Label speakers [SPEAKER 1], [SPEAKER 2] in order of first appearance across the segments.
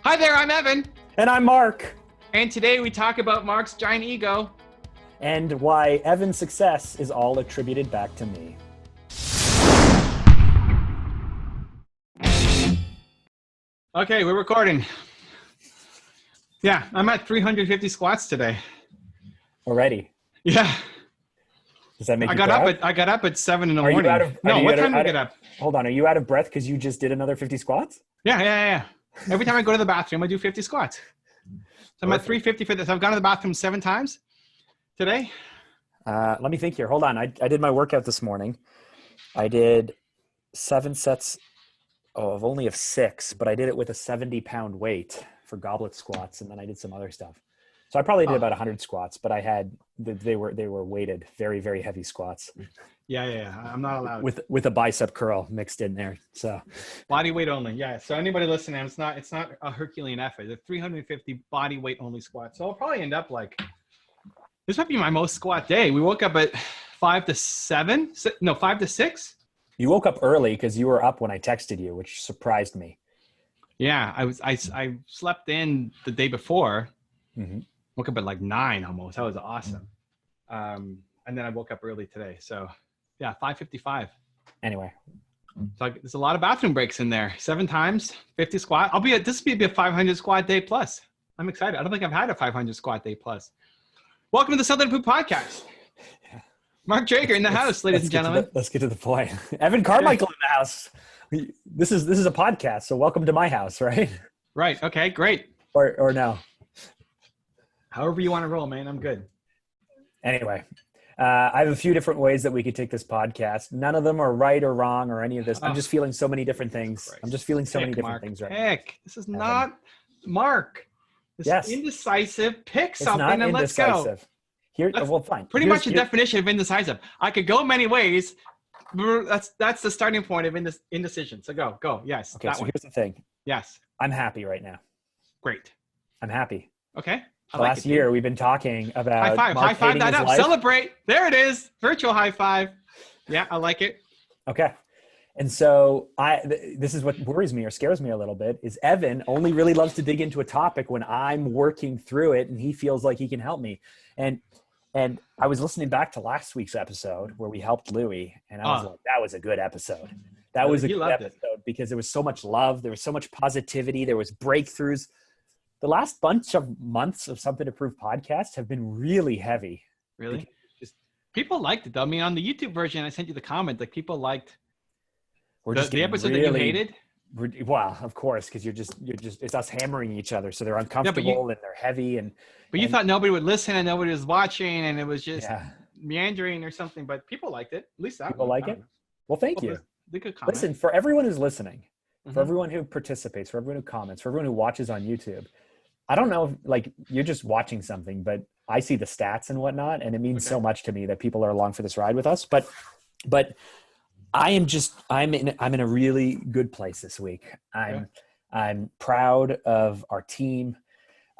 [SPEAKER 1] Hi there, I'm Evan.
[SPEAKER 2] And I'm Mark.
[SPEAKER 1] And today we talk about Mark's giant ego.
[SPEAKER 2] And why Evan's success is all attributed back to me.
[SPEAKER 1] Okay, we're recording. Yeah, I'm at 350 squats today.
[SPEAKER 2] Already?
[SPEAKER 1] Yeah.
[SPEAKER 2] Does that make you
[SPEAKER 1] proud?
[SPEAKER 2] I
[SPEAKER 1] got up at 7 in the morning. What time did I get up?
[SPEAKER 2] Hold on, are you out of breath because you just did another 50 squats?
[SPEAKER 1] Yeah. Every time I go to the bathroom, I do 50 squats. So I'm at 350 for this. I've gone to the bathroom 7 times today.
[SPEAKER 2] Let me think here. Hold on. I did my workout this morning. I did 7 sets of only 6, but I did it with a 70-pound weight for goblet squats, and then I did some other stuff. So I probably did about 100 squats, but they were weighted, very, very heavy squats.
[SPEAKER 1] Yeah. I'm not allowed.
[SPEAKER 2] With a bicep curl mixed in there. So
[SPEAKER 1] body weight only. Yeah. So anybody listening, it's not a Herculean effort. The 350 body weight only squat. So I'll probably end up this might be my most squat day. We woke up at 5 to 6.
[SPEAKER 2] You woke up early because you were up when I texted you, which surprised me.
[SPEAKER 1] Yeah, I slept in the day before.
[SPEAKER 2] Mm-hmm.
[SPEAKER 1] Woke up at 9 almost. That was awesome. And then I woke up early today. So yeah, 5:55.
[SPEAKER 2] Anyway,
[SPEAKER 1] so there's a lot of bathroom breaks in there. 7 times, 50 squat. This will be a 500 squat day plus. I'm excited. I don't think I've had a 500 squat day plus. Welcome to the Southern Food Podcast. Mark Drager in the house, ladies and gentlemen.
[SPEAKER 2] Let's get to the point. Evan Carmichael in the house. This is a podcast, so welcome to my house, right?
[SPEAKER 1] Right. Okay. Great.
[SPEAKER 2] Or no.
[SPEAKER 1] However you want to roll, man. I'm good.
[SPEAKER 2] Anyway, I have a few different ways that we could take this podcast. None of them are right or wrong or any of this. I'm just feeling so many different things.
[SPEAKER 1] Christ.
[SPEAKER 2] I'm just feeling so many different
[SPEAKER 1] Mark.
[SPEAKER 2] things right
[SPEAKER 1] Pick. This is not Mark. This is indecisive. Pick something and let's go.
[SPEAKER 2] Fine.
[SPEAKER 1] Pretty much the definition of indecisive. I could go many ways. That's the starting point of indecision. So go. Yes.
[SPEAKER 2] Okay. So here's the thing.
[SPEAKER 1] Yes.
[SPEAKER 2] I'm happy right now.
[SPEAKER 1] Great.
[SPEAKER 2] I'm happy.
[SPEAKER 1] Okay.
[SPEAKER 2] Last year we've been talking about
[SPEAKER 1] high five that up. Life. Celebrate. There it is. Virtual high five. Yeah, I like it.
[SPEAKER 2] Okay. And so this is what worries me or scares me a little bit is Evan only really loves to dig into a topic when I'm working through it and he feels like he can help me. And I was listening back to last week's episode where we helped Louie, and I was like, that was a good episode. That was a good episode because there was so much love. There was so much positivity. There was breakthroughs. The last bunch of months of Something to Prove podcasts have been really heavy.
[SPEAKER 1] Really? People liked it though. I mean, on the YouTube version, I sent you the comment, people liked the episode that you hated.
[SPEAKER 2] Well, of course, because you're just it's us hammering each other, so they're uncomfortable and they're heavy But
[SPEAKER 1] you thought nobody would listen and nobody was watching, and it was just meandering or something. But people liked it. At least that
[SPEAKER 2] people like it. Well, thank you.
[SPEAKER 1] They could comment.
[SPEAKER 2] Listen, for everyone who's listening, for everyone who participates, for everyone who comments, for everyone who watches on YouTube, I don't know if you're just watching something, but I see the stats and whatnot, and it means so much to me that people are along for this ride with us. But I'm in a really good place this week. I'm proud of our team.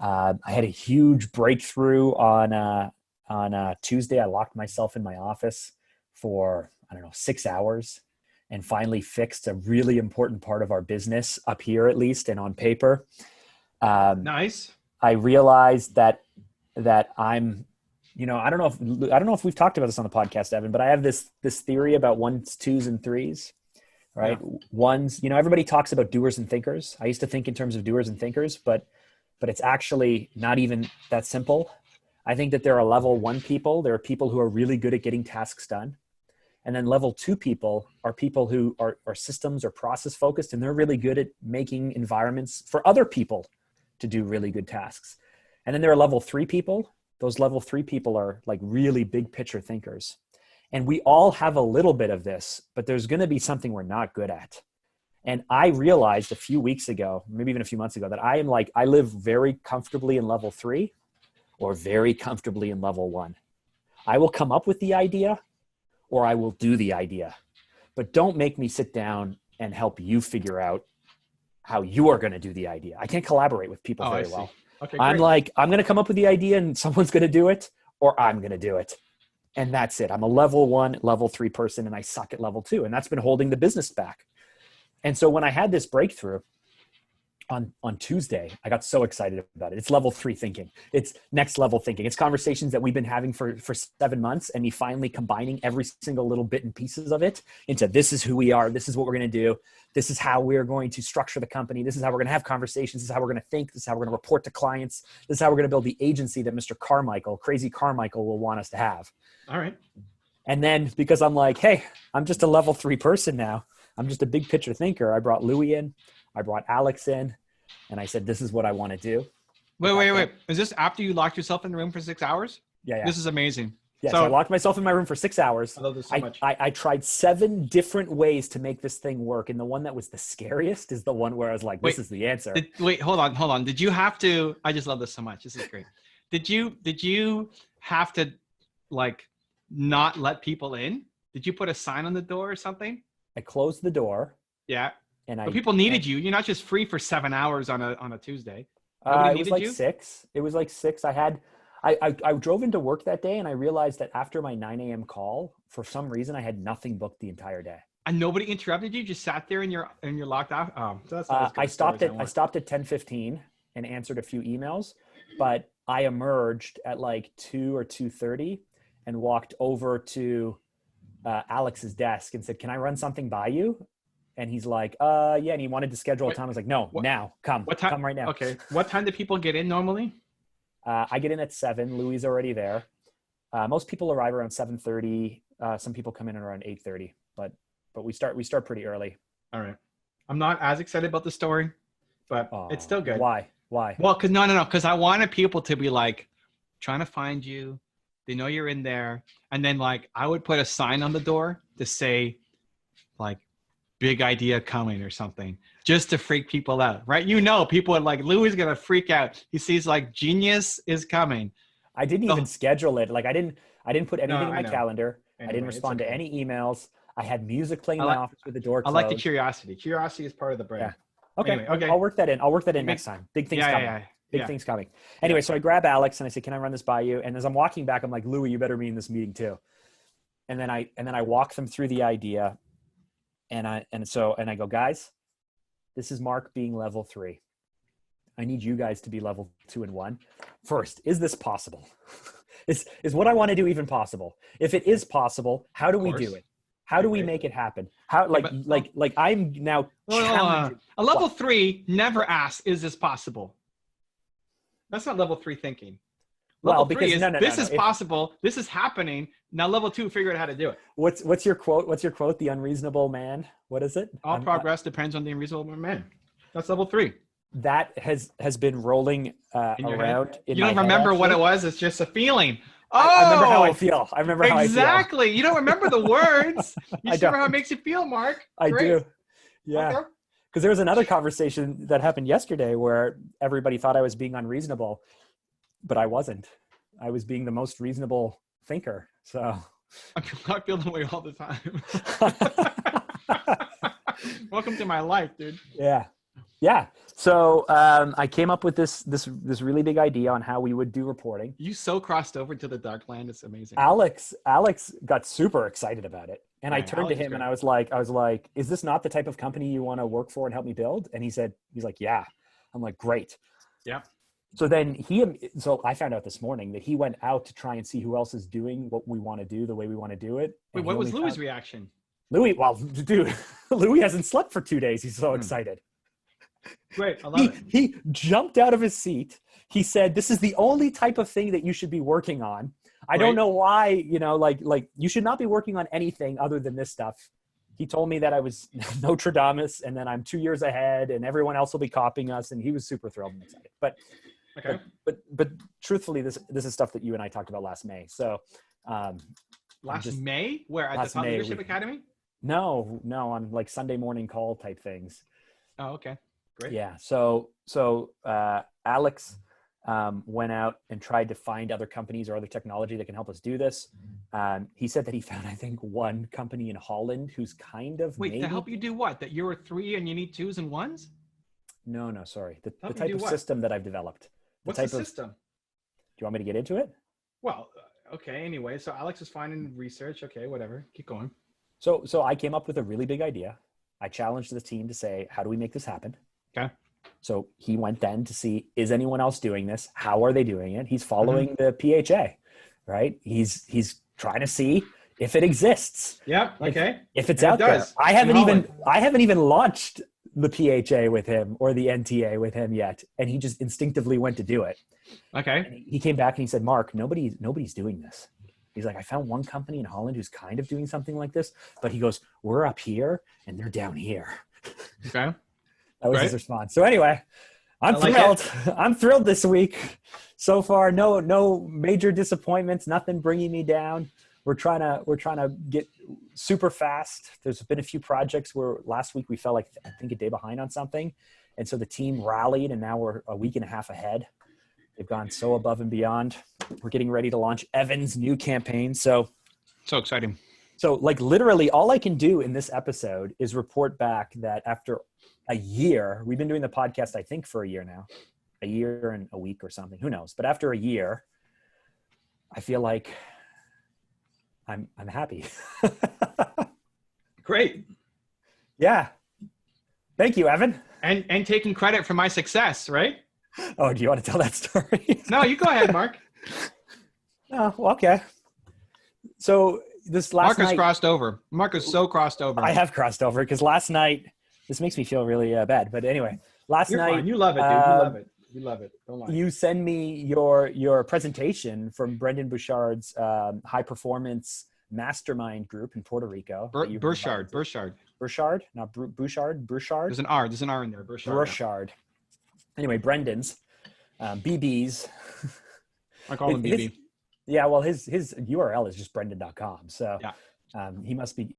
[SPEAKER 2] I had a huge breakthrough on Tuesday. I locked myself in my office for 6 hours and finally fixed a really important part of our business up here, at least, and on paper.
[SPEAKER 1] Nice.
[SPEAKER 2] I realized that I'm, I don't know if we've talked about this on the podcast, Evan, but I have this theory about 1s, 2s, and 3s, right? Yeah. 1s, everybody talks about doers and thinkers. I used to think in terms of doers and thinkers, but it's actually not even that simple. I think that there are level 1 people. There are people who are really good at getting tasks done. And then level 2 people are people who are systems or process focused, and they're really good at making environments for other people to do really good tasks. And then there are level 3 people. Those level 3 people are really big picture thinkers. And we all have a little bit of this, but there's going to be something we're not good at. And I realized a few weeks ago, maybe even a few months ago, that I live very comfortably in level 3 or very comfortably in level 1. I will come up with the idea or I will do the idea, but don't make me sit down and help you figure out how you are going to do the idea. I can't collaborate with people very well.
[SPEAKER 1] Okay,
[SPEAKER 2] I'm I'm going to come up with the idea and someone's going to do it or I'm going to do it. And that's it. I'm a level 1, level 3 person and I suck at level 2. And that's been holding the business back. And so when I had this breakthrough, on Tuesday, I got so excited about it. It's level 3 thinking. It's next level thinking. It's conversations that we've been having for 7 months, and me finally combining every single little bit and pieces of it into this is who we are. This is what we're going to do. This is how we're going to structure the company. This is how we're going to have conversations. This is how we're going to think. This is how we're going to report to clients. This is how we're going to build the agency that Mr. Carmichael, crazy Carmichael, will want us to have.
[SPEAKER 1] All right.
[SPEAKER 2] And then because I'm like, hey, I'm just a level 3 person now. I'm just a big picture thinker. I brought Louis in. I brought Alex in, and I said, this is what I want to do.
[SPEAKER 1] Wait. Is this after you locked yourself in the room for 6 hours?
[SPEAKER 2] Yeah.
[SPEAKER 1] This is amazing.
[SPEAKER 2] Yeah, so I locked myself in my room for 6 hours.
[SPEAKER 1] I love this so much.
[SPEAKER 2] I tried 7 different ways to make this thing work, and the one that was the scariest is the one where I was like, this is the answer.
[SPEAKER 1] Hold on. Did you have to, I just love this so much. This is great. Did you have to like not let people in? Did you put a sign on the door or something?
[SPEAKER 2] I closed the door.
[SPEAKER 1] Yeah.
[SPEAKER 2] But
[SPEAKER 1] people needed you. You're not just free for 7 hours on a Tuesday.
[SPEAKER 2] It was like 6. It was like 6. I drove into work that day, and I realized that after my 9 a.m. call, for some reason, I had nothing booked the entire day.
[SPEAKER 1] And nobody interrupted you? Just sat there and you're locked out? Oh, so that's
[SPEAKER 2] I stopped at 10:15 and answered a few emails, but I emerged at like 2 or 2:30 and walked over to Alex's desk and said, "Can I run something by you?" And he's like, yeah. And he wanted to schedule a time. I was like, no, now, come right now.
[SPEAKER 1] Okay. What time do people get in normally?
[SPEAKER 2] I get in at 7. Louis is already there. Most people arrive around 7:30. Some people come in around 8:30, but we start pretty early.
[SPEAKER 1] All right. I'm not as excited about the story, but it's still good.
[SPEAKER 2] Why?
[SPEAKER 1] Well, because I wanted people to be like trying to find you. They know you're in there. And then like, I would put a sign on the door to say like, big idea coming or something, just to freak people out, right? People are like, Louis is gonna freak out. He sees like genius is coming.
[SPEAKER 2] I didn't even schedule it. Like I didn't put anything in my calendar.
[SPEAKER 1] Anyway,
[SPEAKER 2] I didn't respond to any emails. I had music playing in my office with the door closed.
[SPEAKER 1] I like the curiosity. Curiosity is part of the brain.
[SPEAKER 2] Yeah. Okay.
[SPEAKER 1] Anyway.
[SPEAKER 2] I'll work that in next time. Big things coming. Big things coming. Anyway, so I grab Alex and I say, "Can I run this by you?" And as I'm walking back, I'm like, "Louis, you better be in this meeting too." And then I walk them through the idea. And I go, "Guys, this is Mark being level 3. I need you guys to be level 2 and 1. First, is this possible? Is what I want to do even possible? If it is possible, how do we do it? How do we make it happen? How I'm now challenging.
[SPEAKER 1] A level 3 never asks, is this possible? That's not level 3 thinking. Level 3 is this is possible. This is happening. Now level 2, figure out how to do it.
[SPEAKER 2] What's your quote? What's your quote? The unreasonable man. What is it?
[SPEAKER 1] All progress depends on the unreasonable man. That's level 3.
[SPEAKER 2] That has been rolling around.
[SPEAKER 1] You don't remember what it was. It's just a feeling. Oh,
[SPEAKER 2] I remember how I feel. I remember how I feel.
[SPEAKER 1] Exactly. You don't remember the words. You remember how it makes you feel, Mark.
[SPEAKER 2] I do. Yeah. Okay. Because there was another conversation that happened yesterday where everybody thought I was being unreasonable, but I wasn't. I was being the most reasonable thinker. So
[SPEAKER 1] I feel that way all the time. Welcome to my life, dude.
[SPEAKER 2] Yeah. So I came up with this really big idea on how we would do reporting.
[SPEAKER 1] You so crossed over to the dark land. It's amazing.
[SPEAKER 2] Alex got super excited about it. And I turned to him and I was like, is this not the type of company you want to work for and help me build? And he's like, yeah. I'm like, great.
[SPEAKER 1] Yeah.
[SPEAKER 2] So then so I found out this morning that he went out to try and see who else is doing what we want to do the way we want to do it.
[SPEAKER 1] Wait, what was Louis' reaction?
[SPEAKER 2] Louis, well, dude, Louis hasn't slept for 2 days. He's so excited.
[SPEAKER 1] Great. I love it.
[SPEAKER 2] He jumped out of his seat. He said, this is the only type of thing that you should be working on. I don't know why, like you should not be working on anything other than this stuff. He told me that I was Nostradamus and then I'm 2 years ahead and everyone else will be copying us. And he was super thrilled and excited. But truthfully, this is stuff that you and I talked about last May. So
[SPEAKER 1] last May, where at the Top Leadership Academy?
[SPEAKER 2] No, on like Sunday morning call type things.
[SPEAKER 1] Oh, okay. Great.
[SPEAKER 2] Yeah. So Alex went out and tried to find other companies or other technology that can help us do this. He said that he found, I think, one company in Holland who's kind of
[SPEAKER 1] to help you do what? That you're a 3 and you need 2s and 1s?
[SPEAKER 2] No, sorry. The type of system that I've developed.
[SPEAKER 1] What's the system?
[SPEAKER 2] Do you want me to get into it?
[SPEAKER 1] Well, okay. Anyway, so Alex is finding research. Okay, whatever. Keep going.
[SPEAKER 2] So I came up with a really big idea. I challenged the team to say, how do we make this happen?
[SPEAKER 1] Okay.
[SPEAKER 2] So he went then to see, is anyone else doing this? How are they doing it? He's following the PHA, right? He's trying to see if it exists.
[SPEAKER 1] Yep. Okay.
[SPEAKER 2] If it's
[SPEAKER 1] And
[SPEAKER 2] out
[SPEAKER 1] it
[SPEAKER 2] there.
[SPEAKER 1] does.
[SPEAKER 2] I haven't even launched the PHA with him or the NTA with him yet. And he just instinctively went to do it.
[SPEAKER 1] Okay.
[SPEAKER 2] And he came back and he said, Mark, nobody's doing this. He's like, I found one company in Holland who's kind of doing something like this, but he goes, we're up here and they're down here.
[SPEAKER 1] Okay.
[SPEAKER 2] That was his response. So anyway, I'm thrilled. I'm thrilled this week. So far, no major disappointments, nothing bringing me down. We're trying to get super fast. There's been a few projects where last week we felt like, I think, a day behind on something. And so the team rallied and now we're a week and a half ahead. They've gone so above and beyond. We're getting ready to launch Evan's new campaign. So
[SPEAKER 1] exciting.
[SPEAKER 2] So like literally all I can do in this episode is report back that after a year, we've been doing the podcast, I think for a year now, a year and a week or something, who knows? But after a year, I feel like I'm happy.
[SPEAKER 1] Great.
[SPEAKER 2] Yeah. Thank you, Evan.
[SPEAKER 1] And taking credit for my success, right?
[SPEAKER 2] Oh, do you want to tell that story?
[SPEAKER 1] No, you go ahead, Mark.
[SPEAKER 2] Oh, well, okay. So this last night,
[SPEAKER 1] Mark has crossed over. Mark is so crossed over.
[SPEAKER 2] I have crossed over because last night, this makes me feel really bad. But anyway, last
[SPEAKER 1] You're
[SPEAKER 2] night.
[SPEAKER 1] Fine. You love it, dude. You love it. You love it. Don't lie.
[SPEAKER 2] You send me your presentation from Brendan Bouchard's high performance mastermind group in Puerto Rico.
[SPEAKER 1] Bouchard.
[SPEAKER 2] Not Bouchard.
[SPEAKER 1] There's an R in there.
[SPEAKER 2] Bouchard. Anyway, Brendan's BB's.
[SPEAKER 1] I call him BB.
[SPEAKER 2] Yeah, well, his URL is just brendan.com. So
[SPEAKER 1] yeah.
[SPEAKER 2] He must be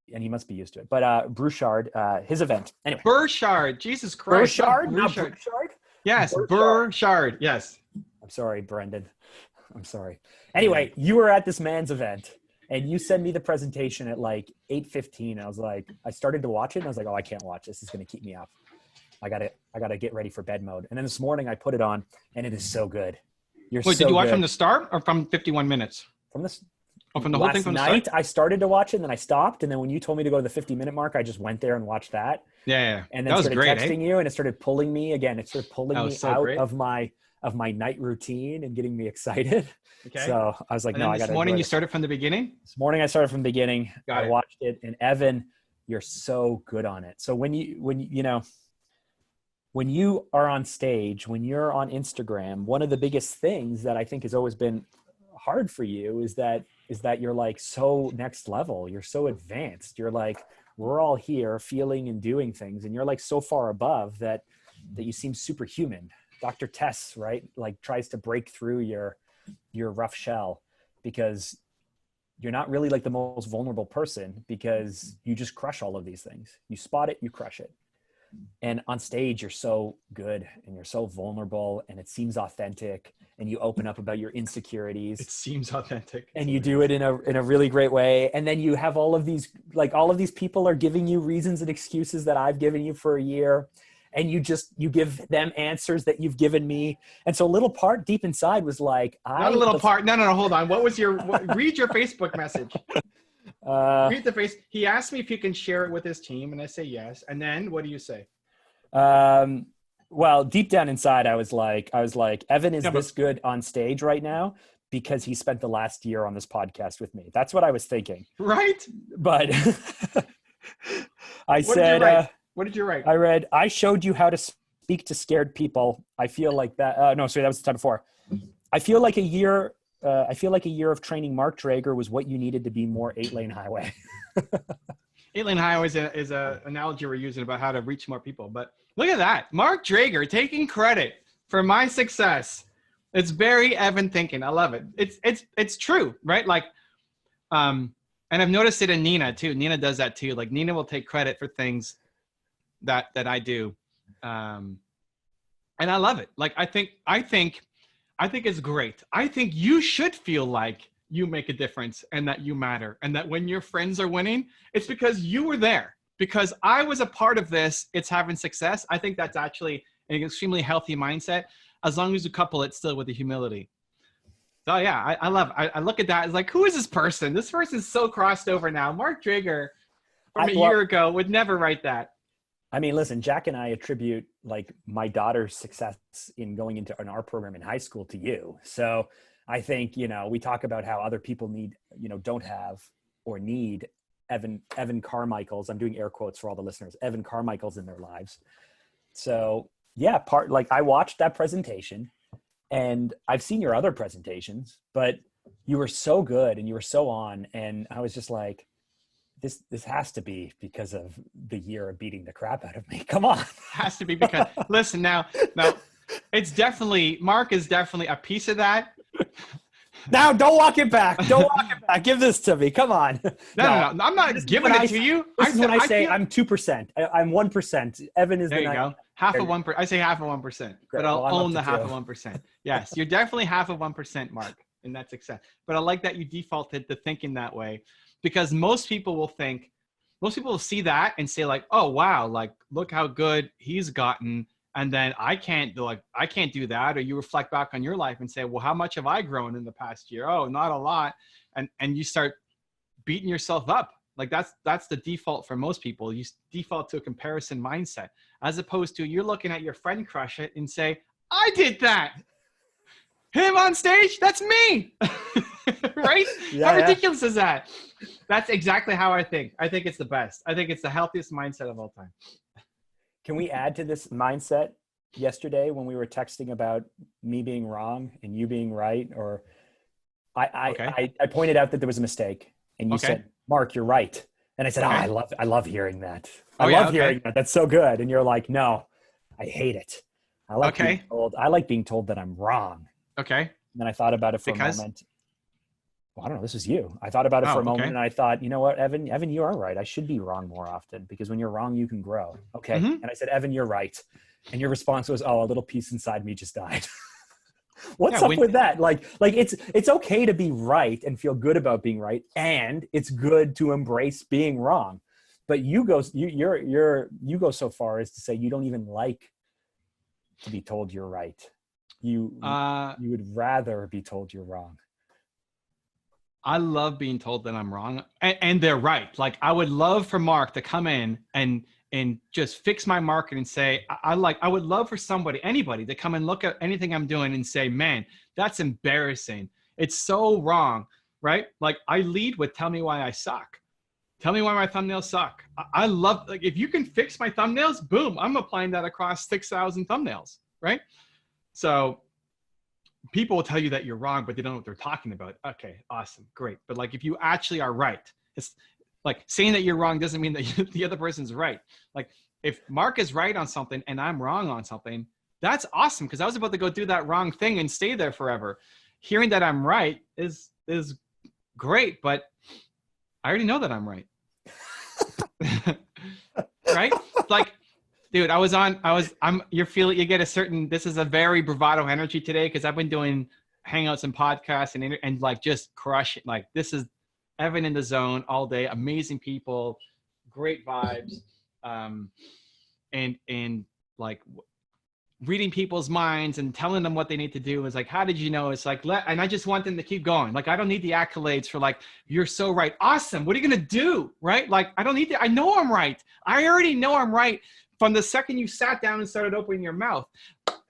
[SPEAKER 2] used to it. But Bouchard, his event. Anyway.
[SPEAKER 1] Bouchard. Jesus Christ.
[SPEAKER 2] Bouchard? Not Bouchard?
[SPEAKER 1] Yes, Bouchard. Yes.
[SPEAKER 2] I'm sorry, Brendan. I'm sorry. Anyway, you were at this man's event and you sent me the presentation at like 8:15. I was like, I started to watch it and I was like, oh, I can't watch this. It's going to keep me up. I gotta get ready for bed mode. And then this morning I put it on and it is so good.
[SPEAKER 1] Wait, did you watch from the start or from 51 minutes?
[SPEAKER 2] From this.
[SPEAKER 1] Oh, from the whole thing from the start?
[SPEAKER 2] Last night I started to watch it and then I stopped. And then when you told me to go to the 50-minute mark, I just went there and watched that.
[SPEAKER 1] Yeah.
[SPEAKER 2] And then
[SPEAKER 1] that was
[SPEAKER 2] started
[SPEAKER 1] great,
[SPEAKER 2] texting you and it started pulling me again. It started pulling me
[SPEAKER 1] so
[SPEAKER 2] out
[SPEAKER 1] great.
[SPEAKER 2] of my night routine and getting me excited.
[SPEAKER 1] Okay.
[SPEAKER 2] So I was like,
[SPEAKER 1] and
[SPEAKER 2] no,
[SPEAKER 1] then
[SPEAKER 2] I got to.
[SPEAKER 1] This morning you started from the beginning?
[SPEAKER 2] This morning I started from the beginning.
[SPEAKER 1] I
[SPEAKER 2] watched it. And Evan, you're so good on it. So when you are on stage, when you're on Instagram, one of the biggest things that I think has always been hard for you is that you're like so next level. You're so advanced. You're like, we're all here feeling and doing things. And you're like so far above that you seem superhuman. Dr. Tess, right? Like tries to break through your rough shell because you're not really like the most vulnerable person because you just crush all of these things. You spot it, you crush it. And on stage, you're so good and you're so vulnerable and it seems authentic and you open up about your insecurities.
[SPEAKER 1] It seems authentic.
[SPEAKER 2] And you do it in a really great way. And then you have all of these people are giving you reasons and excuses that I've given you for a year. And you give them answers that you've given me. And so a little part deep inside was like,
[SPEAKER 1] No, hold on. What was read your Facebook message. Read the face. He asked me if he can share it with his team, and I say yes. And then what do you say?
[SPEAKER 2] Well, deep down inside, I was like, Evan is this good on stage right now because he spent the last year on this podcast with me. That's what I was thinking.
[SPEAKER 1] Right.
[SPEAKER 2] But
[SPEAKER 1] What did you write?
[SPEAKER 2] I read, I showed you how to speak to scared people. I feel like that. No, sorry, that was the time before. I feel like a year of training Mark Drager was what you needed to be more 8-lane highway.
[SPEAKER 1] 8-lane highway is a analogy we're using about how to reach more people. But look at that. Mark Drager taking credit for my success. It's very Evan thinking. I love it. It's true, right? Like, and I've noticed it in Nina too. Nina does that too. Like Nina will take credit for things that I do. And I love it. Like, I think it's great. I think you should feel like you make a difference and that you matter. And that when your friends are winning, it's because you were there. Because I was a part of this, it's having success. I think that's actually an extremely healthy mindset, as long as you couple it still with the humility. So yeah, I look at that as like, who is this person? This person's so crossed over now. Mark Drager from a year ago would never write that.
[SPEAKER 2] I mean, listen, Jack and I attribute like my daughter's success in going into an art program in high school to you. So I think, we talk about how other people need, don't have or need Evan Carmichaels. I'm doing air quotes for all the listeners, Evan Carmichaels in their lives. So yeah, I watched that presentation and I've seen your other presentations, but you were so good and you were so on. And I was just like, this has to be because of the year of beating the crap out of me. Come on.
[SPEAKER 1] Has to be because listen, now it's definitely, Mark is definitely a piece of that.
[SPEAKER 2] Now don't walk it back. Don't walk it back. Give this to me. Come on.
[SPEAKER 1] No. I'm not giving it to you.
[SPEAKER 2] This is when I say I'm 2%. I'm 1%. Evan is
[SPEAKER 1] there you go. Half of 1%. I say half of 1%, but I'll own the half of 1%. Yes, you're definitely half of 1%, Mark, and that's success. But I like that you defaulted to thinking that way. Because most people will see that and say like, oh, wow, like, look how good he's gotten. And then I can't do that. Or you reflect back on your life and say, well, how much have I grown in the past year? Oh, not a lot. And you start beating yourself up. Like that's the default for most people. You default to a comparison mindset, as opposed to you're looking at your friend crush it and say, I did that. Him on stage, that's me. Right?
[SPEAKER 2] Yeah,
[SPEAKER 1] how ridiculous is that? That's exactly how I think. I think it's the best. I think it's the healthiest mindset of all time.
[SPEAKER 2] Can we add to this mindset? Yesterday when we were texting about me being wrong and you being right, or I pointed out that there was a mistake and you said, Mark, you're right. And I said, I love hearing that. I love hearing that. That's so good. And you're like, no, I hate it. I like being told that I'm wrong.
[SPEAKER 1] Okay.
[SPEAKER 2] And then I thought about it for a moment. Well, I don't know. This was you. I thought about it for a moment and I thought, you know what, Evan, you are right. I should be wrong more often because when you're wrong, you can grow. Okay. Mm-hmm. And I said, Evan, you're right. And your response was, oh, a little piece inside me just died. What's up with that? Like it's okay to be right and feel good about being right. And it's good to embrace being wrong. But you go so far as to say you don't even like to be told you're right. You would rather be told you're wrong.
[SPEAKER 1] I love being told that I'm wrong and they're right. Like I would love for Mark to come in and just fix my market and say, I would love for anybody to come and look at anything I'm doing and say, man, that's embarrassing. It's so wrong, right? Like I lead with, tell me why I suck. Tell me why my thumbnails suck. I love, like, if you can fix my thumbnails, boom, I'm applying that across 6,000 thumbnails, right? So people will tell you that you're wrong, but they don't know what they're talking about. Okay, awesome, great. But like, if you actually are right, it's like saying that you're wrong doesn't mean that the other person's right. Like if Mark is right on something and I'm wrong on something, that's awesome. Cause I was about to go do that wrong thing and stay there forever. Hearing that I'm right is great, but I already know that I'm right. Right? Like, dude, you get a certain, this is a very bravado energy today. Cause I've been doing hangouts and podcasts and like just crush it. Like this is Evan in the zone all day. Amazing people, great vibes. And like reading people's minds and telling them what they need to do is like, how did you know? It's like, and I just want them to keep going. Like, I don't need the accolades for like, you're so right. Awesome. What are you going to do? Right? Like, I don't need to, I know I'm right. I already know I'm right from the second you sat down and started opening your mouth.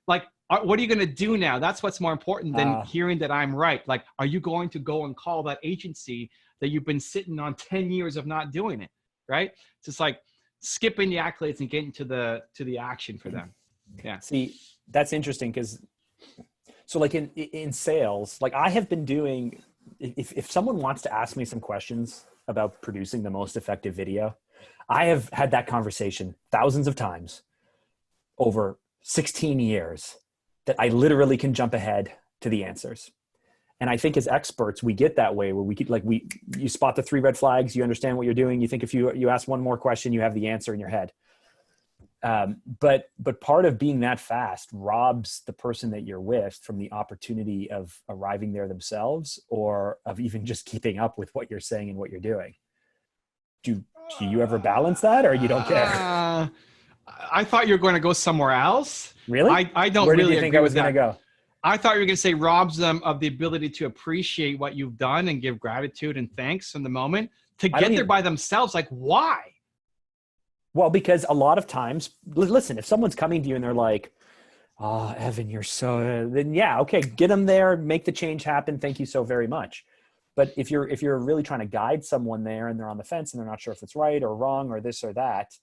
[SPEAKER 1] Like, what are you going to do now? That's what's more important than hearing that I'm right. Like, are you going to go and call that agency that you've been sitting on 10 years of not doing it? Right? It's just like skipping the accolades and getting to the action for them. Yeah.
[SPEAKER 2] See, that's interesting because so like in sales, like I have been doing, if someone wants to ask me some questions about producing the most effective video, I have had that conversation thousands of times over 16 years that I literally can jump ahead to the answers. And I think as experts, we get that way where we get you spot the 3 red flags, you understand what you're doing. You think if you ask one more question, you have the answer in your head. But part of being that fast robs the person that you're with from the opportunity of arriving there themselves or of even just keeping up with what you're saying and what you're doing. Do you ever balance that or you don't care?
[SPEAKER 1] I thought you were going to go somewhere else.
[SPEAKER 2] Really?
[SPEAKER 1] I don't
[SPEAKER 2] Where
[SPEAKER 1] really
[SPEAKER 2] did you think I was going to go?
[SPEAKER 1] I thought you were going to say robs them of the ability to appreciate what you've done and give gratitude and thanks in the moment to get there by themselves. Like, why?
[SPEAKER 2] Well, because a lot of times, listen, if someone's coming to you and they're like, oh, Evan, you're so, then yeah, okay, get them there, make the change happen. Thank you so very much. But if you're really trying to guide someone there and they're on the fence and they're not sure if it's right or wrong or this or that,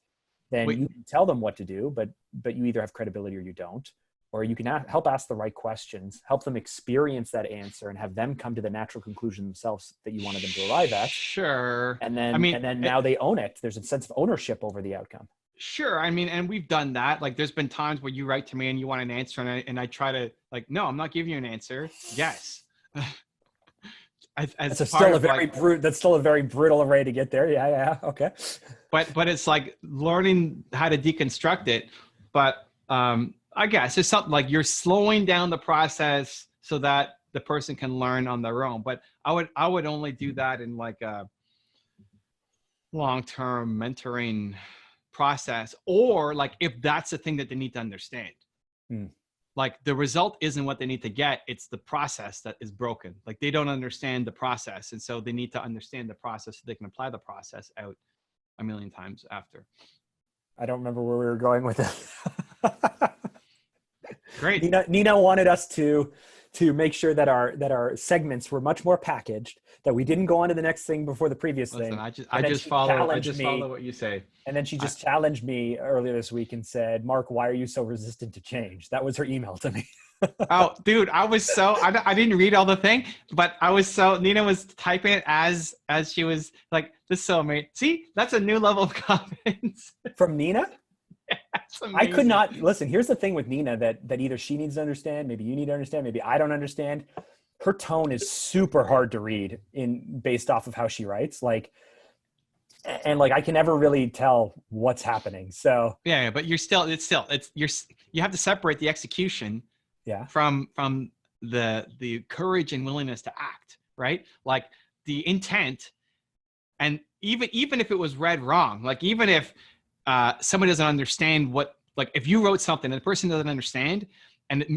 [SPEAKER 2] then you can tell them what to do, but you either have credibility or you don't, or you can help ask the right questions, help them experience that answer and have them come to the natural conclusion themselves that you wanted them to arrive at.
[SPEAKER 1] Sure.
[SPEAKER 2] And then now they own it. There's a sense of ownership over the outcome.
[SPEAKER 1] Sure. I mean, and we've done that. Like there's been times where you write to me and you want an answer and I try to like, no, I'm not giving you an answer. Yes.
[SPEAKER 2] That's still a very brutal way to get there. Yeah. Okay.
[SPEAKER 1] But it's like learning how to deconstruct it. But I guess it's something like you're slowing down the process so that the person can learn on their own. But I would only do that in like a long-term mentoring process, or like if that's the thing that they need to understand. Like the result isn't what they need to get, it's the process that is broken. Like they don't understand the process, and so they need to understand the process so they can apply the process out a million times after.
[SPEAKER 2] I don't remember where we were going with it.
[SPEAKER 1] Great.
[SPEAKER 2] Nina wanted us to make sure that our segments were much more packaged, that we didn't go on to the next thing before the previous thing.
[SPEAKER 1] I just follow what you say.
[SPEAKER 2] And then she just challenged me earlier this week and said, Mark, why are you so resistant to change? That was her email to me.
[SPEAKER 1] Oh, dude, I didn't read all the thing, but Nina was typing it as she was like, this is so amazing. See, that's a new level of confidence.
[SPEAKER 2] From Nina?
[SPEAKER 1] I
[SPEAKER 2] could not listen. Here's the thing with Nina that either she needs to understand, maybe you need to understand, maybe I don't understand. Her tone is super hard to read based off of how she writes. And I can never really tell what's happening. So
[SPEAKER 1] yeah, but you have to separate the execution from the courage and willingness to act, right? Like the intent, and even if it was read wrong, like even if somebody doesn't understand like if you wrote something and the person doesn't understand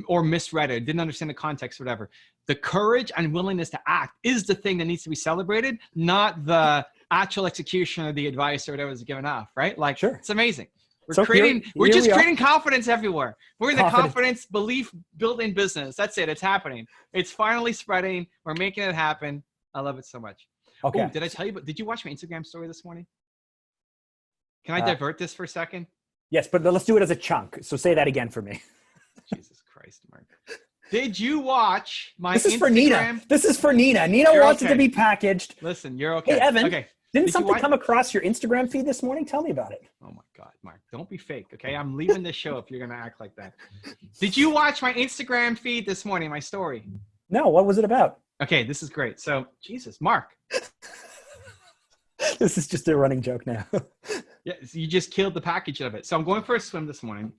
[SPEAKER 1] or misread it, didn't understand the context, whatever, the courage and willingness to act is the thing that needs to be celebrated, not the actual execution of the advice or whatever is given off, right? Like, sure. It's amazing. We're creating confidence everywhere. We're in the confidence belief building business. That's it. It's happening. It's finally spreading. We're making it happen. I love it so much.
[SPEAKER 2] Okay.
[SPEAKER 1] Ooh, did I tell you, did you watch my Instagram story this morning? Can I divert this for a second?
[SPEAKER 2] Yes, but let's do it as a chunk. So say that again for me.
[SPEAKER 1] Jesus Christ, Mark. Did you watch my Instagram?
[SPEAKER 2] This is for Nina. This is for Nina. Nina wants it to be packaged.
[SPEAKER 1] Listen, you're okay.
[SPEAKER 2] Hey, Evan.
[SPEAKER 1] Okay.
[SPEAKER 2] Didn't something come across your Instagram feed this morning? Tell me about it.
[SPEAKER 1] Oh my God, Mark. Don't be fake, okay? I'm leaving the show if you're going to act like that. Did you watch my Instagram feed this morning, my story?
[SPEAKER 2] No, what was it about?
[SPEAKER 1] Okay, this is great. So, Jesus, Mark.
[SPEAKER 2] This is just a running joke now.
[SPEAKER 1] Yeah, so you just killed the package of it. So I'm going for a swim this morning,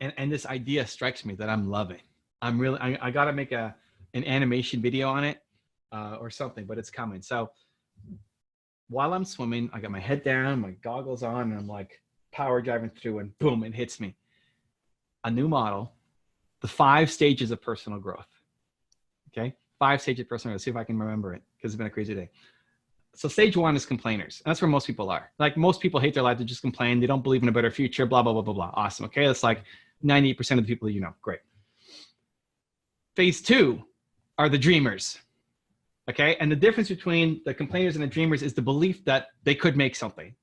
[SPEAKER 1] and this idea strikes me that I'm loving. I got to make an animation video on it or something, but it's coming. So while I'm swimming, I got my head down, my goggles on, and I'm like power driving through, and boom, it hits me. A new model, the 5 stages of personal growth. Okay, 5 stages of personal growth. See if I can remember it, because it's been a crazy day. So stage 1 is complainers. That's where most people are. Like most people hate their life. They just complain. They don't believe in a better future, blah, blah, blah, blah, blah. Awesome. Okay. That's like 98% of the people you know. Great. Phase 2 are the dreamers. Okay. And the difference between the complainers and the dreamers is the belief that they could make something.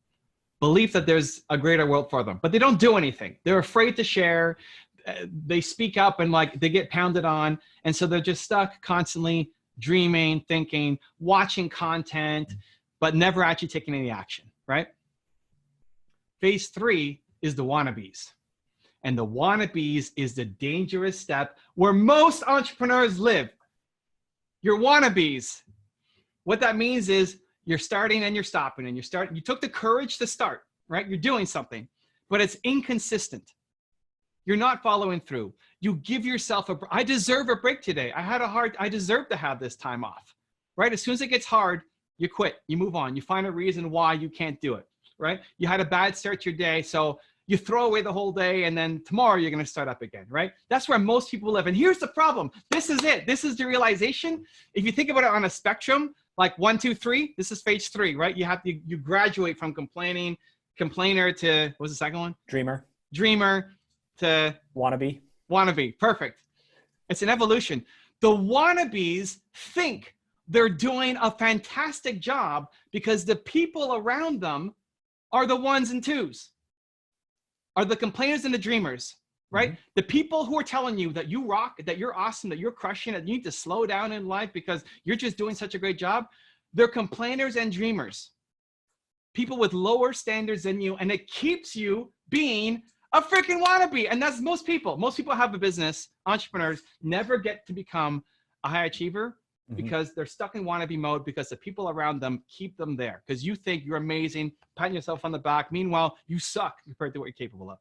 [SPEAKER 1] Belief that there's a greater world for them, but they don't do anything. They're afraid to share. They speak up and like they get pounded on. And so they're just stuck constantly dreaming, thinking, watching content, but never actually taking any action, right? Phase 3 is the wannabes. And the wannabes is the dangerous step where most entrepreneurs live. You're wannabes. What that means is you're starting and you're stopping, and you took the courage to start, right? You're doing something, but it's inconsistent. You're not following through. You give yourself I deserve a break today. I deserve to have this time off, right? As soon as it gets hard, you quit, you move on. You find a reason why you can't do it, right? You had a bad start to your day, so you throw away the whole day, and then tomorrow you're going to start up again, right? That's where most people live. And here's the problem. This is it. This is the realization. If you think about it on a spectrum, like 1, 2, 3, this is phase 3, right? You graduate from complaining, complainer to, what was the second one?
[SPEAKER 2] Dreamer
[SPEAKER 1] to
[SPEAKER 2] wannabe.
[SPEAKER 1] Perfect. It's an evolution. The wannabes think they're doing a fantastic job because the people around them are the ones and twos, are the complainers and the dreamers, right? Mm-hmm. The people who are telling you that you rock, that you're awesome, that you're crushing it, you need to slow down in life because you're just doing such a great job. They're complainers and dreamers, people with lower standards than you, and it keeps you being a freaking wannabe. And that's most people. Most people have a business, entrepreneurs never get to become a high achiever because they're stuck in wannabe mode because the people around them keep them there. Because you think you're amazing, patting yourself on the back. Meanwhile, you suck compared to what you're capable of.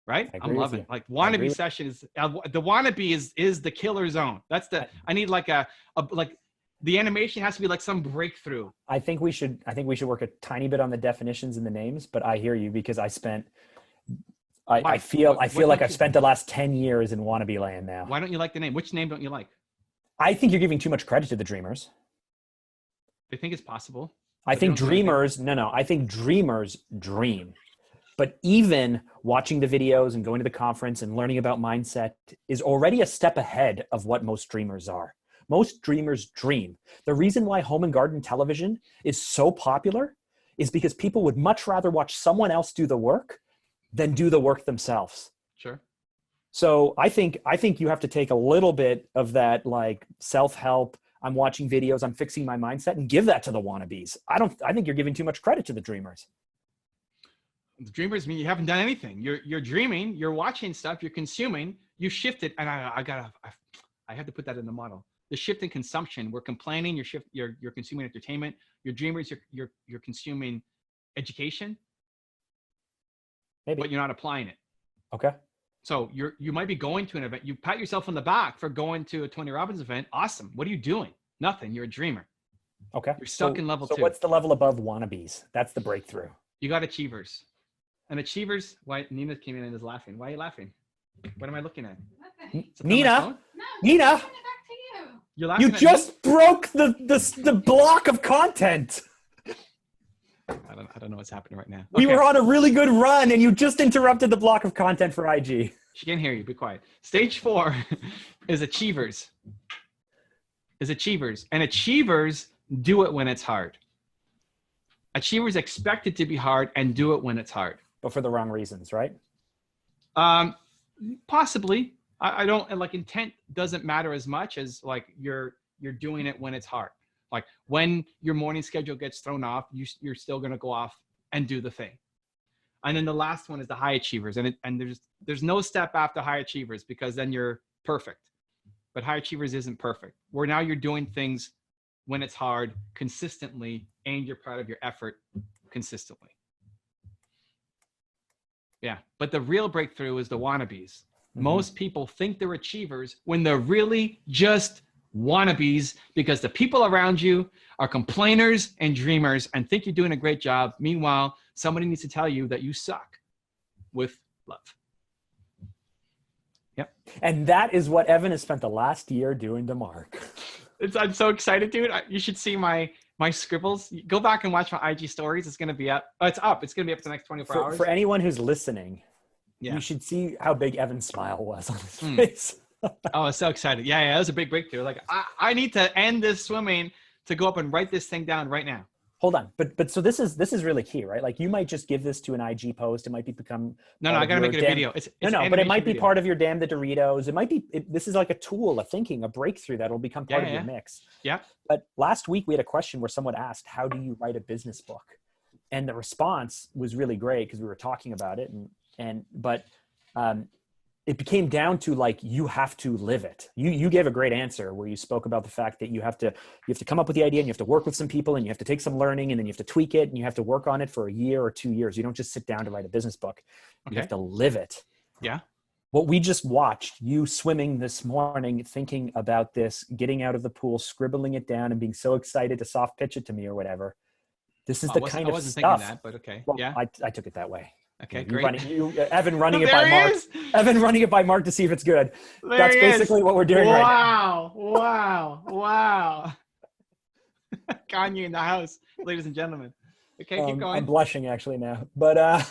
[SPEAKER 1] Right? I'm loving it. Like wannabe session is, the wannabe is the killer zone. That's the, I need like like the animation has to be like some breakthrough.
[SPEAKER 2] I think we should work a tiny bit on the definitions and the names, but I hear you because I feel like I've spent the last 10 years in wannabe land now.
[SPEAKER 1] Why don't you like the name? Which name don't you like?
[SPEAKER 2] I think you're giving too much credit to the dreamers.
[SPEAKER 1] They think it's possible.
[SPEAKER 2] I think dreamers dream. But even watching the videos and going to the conference and learning about mindset is already a step ahead of what most dreamers are. Most dreamers dream. The reason why home and garden television is so popular is because people would much rather watch someone else do the work than do the work themselves.
[SPEAKER 1] Sure.
[SPEAKER 2] So I think you have to take a little bit of that, like self-help, I'm watching videos, I'm fixing my mindset, and give that to the wannabes. I think you're giving too much credit to the dreamers.
[SPEAKER 1] The dreamers mean you haven't done anything. You're dreaming, you're watching stuff, you're consuming, you shifted, and I have to put that in the model. The shift in consumption, we're complaining, you're consuming entertainment, your dreamers, you're consuming education,
[SPEAKER 2] maybe,
[SPEAKER 1] but you're not applying it.
[SPEAKER 2] Okay.
[SPEAKER 1] So you might be going to an event, you pat yourself on the back for going to a Tony Robbins event. Awesome. What are you doing? Nothing. You're a dreamer.
[SPEAKER 2] Okay.
[SPEAKER 1] You're stuck in level 2.
[SPEAKER 2] So what's the level above wannabes? That's the breakthrough.
[SPEAKER 1] You got achievers. And achievers, why Nina came in and is laughing. Why are you laughing? What am I looking at?
[SPEAKER 2] Nina.
[SPEAKER 3] Nina.
[SPEAKER 1] You're laughing.
[SPEAKER 2] You just broke the block of content.
[SPEAKER 1] I don't know what's happening right now.
[SPEAKER 2] We were on a really good run and you just interrupted the block of content for IG.
[SPEAKER 1] She can't hear you. Be quiet. Stage 4 is achievers. And achievers do it when it's hard. Achievers expect it to be hard and do it when it's hard.
[SPEAKER 2] But for the wrong reasons, right?
[SPEAKER 1] Possibly. I don't, like, intent doesn't matter as much as like you're doing it when it's hard. Like when your morning schedule gets thrown off, you're still going to go off and do the thing. And then the last one is the high achievers. And there's no step after high achievers because then you're perfect. But high achievers isn't perfect. Where now you're doing things when it's hard consistently and you're proud of your effort consistently. Yeah. But the real breakthrough is the wannabes. Most people think they're achievers when they're really just wannabes because the people around you are complainers and dreamers and think you're doing a great job. Meanwhile, somebody needs to tell you that you suck with love. Yep.
[SPEAKER 2] And that is what Evan has spent the last year doing to Mark.
[SPEAKER 1] I'm so excited, dude. You should see my scribbles. Go back and watch my IG stories. It's going to be up. Oh, it's up. It's going to be up for the next 24 hours.
[SPEAKER 2] For anyone who's listening, you should see how big Evan's smile was on his face.
[SPEAKER 1] Oh, I was so excited. Yeah, that was a big breakthrough. Like, I need to end this swimming to go up and write this thing down right now.
[SPEAKER 2] Hold on. But so this is really key, right? Like you might just give this to an IG post. It might become
[SPEAKER 1] No, I got to make it a video. It's
[SPEAKER 2] but it might be part of your damn the Doritos. It might be, this is like a tool, a thinking, a breakthrough that'll become part of your mix.
[SPEAKER 1] Yeah.
[SPEAKER 2] But last week we had a question where someone asked, how do you write a business book? And the response was really great because we were talking about it but it became down to like, you have to live it. You gave a great answer where you spoke about the fact that you have to come up with the idea and you have to work with some people and you have to take some learning and then you have to tweak it and you have to work on it for a year or 2 years. You don't just sit down to write a business book. You have to live it.
[SPEAKER 1] Yeah.
[SPEAKER 2] What we just watched, you swimming this morning, thinking about this, getting out of the pool, scribbling it down and being so excited to soft pitch it to me or whatever. This is the kind of stuff. I wasn't thinking that,
[SPEAKER 1] but okay.
[SPEAKER 2] Well, yeah. I took it that way.
[SPEAKER 1] Okay, great.
[SPEAKER 2] Evan running it by Mark. Evan running it by Mark to see if it's good. That's basically what we're doing right now.
[SPEAKER 1] Wow. Kanye in the house, ladies and gentlemen. Okay, keep going.
[SPEAKER 2] I'm blushing actually now, but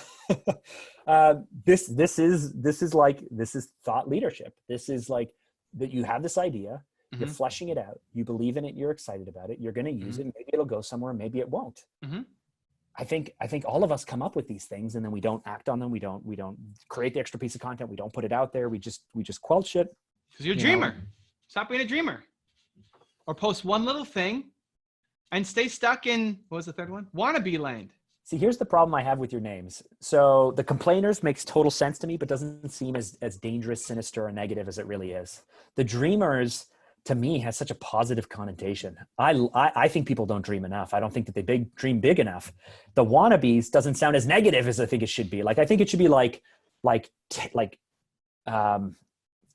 [SPEAKER 2] this is thought leadership. This is like that you have this idea, you're fleshing it out, you believe in it, you're excited about it, you're going to use it. Maybe it'll go somewhere, maybe it won't. I think all of us come up with these things and then we don't act on them. We don't create the extra piece of content. We don't put it out there. We just quelch it.
[SPEAKER 1] Because you're a dreamer. Stop being a dreamer. Or post one little thing and stay stuck in, what was the third one? Wannabe land.
[SPEAKER 2] See, here's the problem I have with your names. So the complainers makes total sense to me, but doesn't seem as dangerous, sinister, or negative as it really is. The dreamers, to me, has such a positive connotation. I think people don't dream enough. I don't think that they dream big enough. The wannabes doesn't sound as negative as I think it should be. Like, I think it should be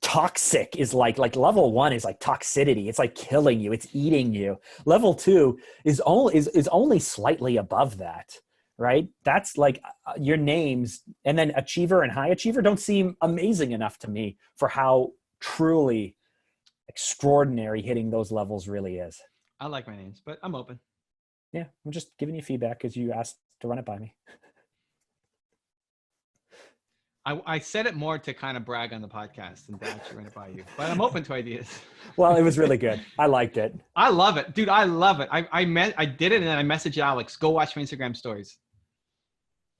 [SPEAKER 2] toxic is like level 1 is like toxicity. It's like killing you. It's eating you. Level 2 is only slightly above that, right? That's like your names. And then achiever and high achiever don't seem amazing enough to me for how truly extraordinary hitting those levels really is.
[SPEAKER 1] I like my names, but I'm open.
[SPEAKER 2] Yeah, I'm just giving you feedback because you asked to run it by me.
[SPEAKER 1] I said it more to kind of brag on the podcast than to actually run it by you, but I'm open to ideas.
[SPEAKER 2] Well, it was really good. I liked it.
[SPEAKER 1] I love it, dude. I love it. I did it and then I messaged Alex. Go watch my Instagram stories.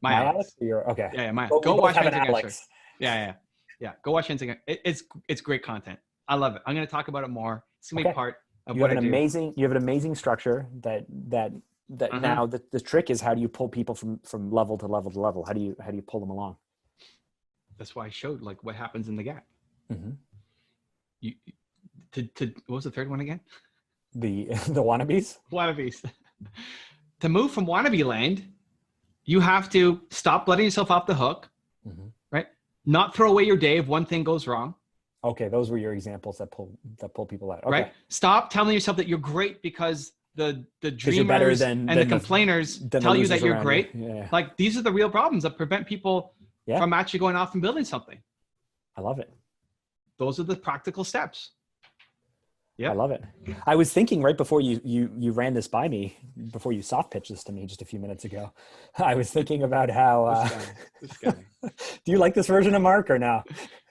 [SPEAKER 1] My Alex.
[SPEAKER 2] Okay.
[SPEAKER 1] Yeah, my.
[SPEAKER 2] Well,
[SPEAKER 1] go watch my
[SPEAKER 2] Instagram
[SPEAKER 1] stories. Yeah. Go watch Instagram. It's great content. I love it. I'm going to talk about it more. It's going to be part of what I do.
[SPEAKER 2] You have an amazing structure that now the trick is, how do you pull people from level to level to level? How do you pull them along?
[SPEAKER 1] That's why I showed like what happens in the gap. What was the third one again?
[SPEAKER 2] The wannabes.
[SPEAKER 1] Wannabes. To move from wannabe land, you have to stop letting yourself off the hook, right? Not throw away your day if one thing goes wrong.
[SPEAKER 2] Okay, those were your examples that pull people out. Okay.
[SPEAKER 1] Right? Stop telling yourself that you're great because the dreamers and the complainers tell you that you're great.
[SPEAKER 2] Yeah.
[SPEAKER 1] Like, these are the real problems that prevent people from actually going off and building something.
[SPEAKER 2] I love it.
[SPEAKER 1] Those are the practical steps. Yeah,
[SPEAKER 2] I love it. I was thinking right before you ran this by me, before you soft pitched this to me just a few minutes ago, I was thinking about how,
[SPEAKER 1] this guy.
[SPEAKER 2] Do you like this version of Mark or no?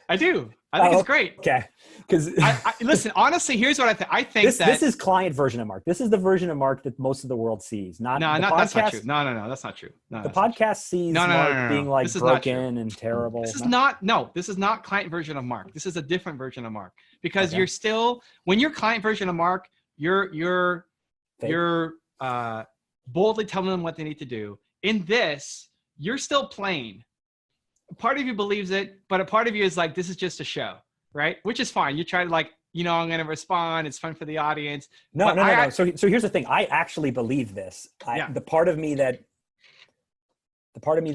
[SPEAKER 1] I do. I think it's great.
[SPEAKER 2] Okay. Because
[SPEAKER 1] listen, honestly, here's what I think.
[SPEAKER 2] This is client version of Mark. This is the version of Mark that most of the world sees.
[SPEAKER 1] That's not true. No, that's not true. No,
[SPEAKER 2] the podcast sees Mark being like broken and terrible.
[SPEAKER 1] This is not client version of Mark. This is a different version of Mark, because you're still, when you're client version of Mark, you're boldly telling them what they need to do. In this, you're still playing. Part of you believes it, but a part of you is like, this is just a show, right? Which is fine. You try to like, I'm going to respond. It's fun for the audience.
[SPEAKER 2] No. So here's the thing. I actually believe this. The part of me that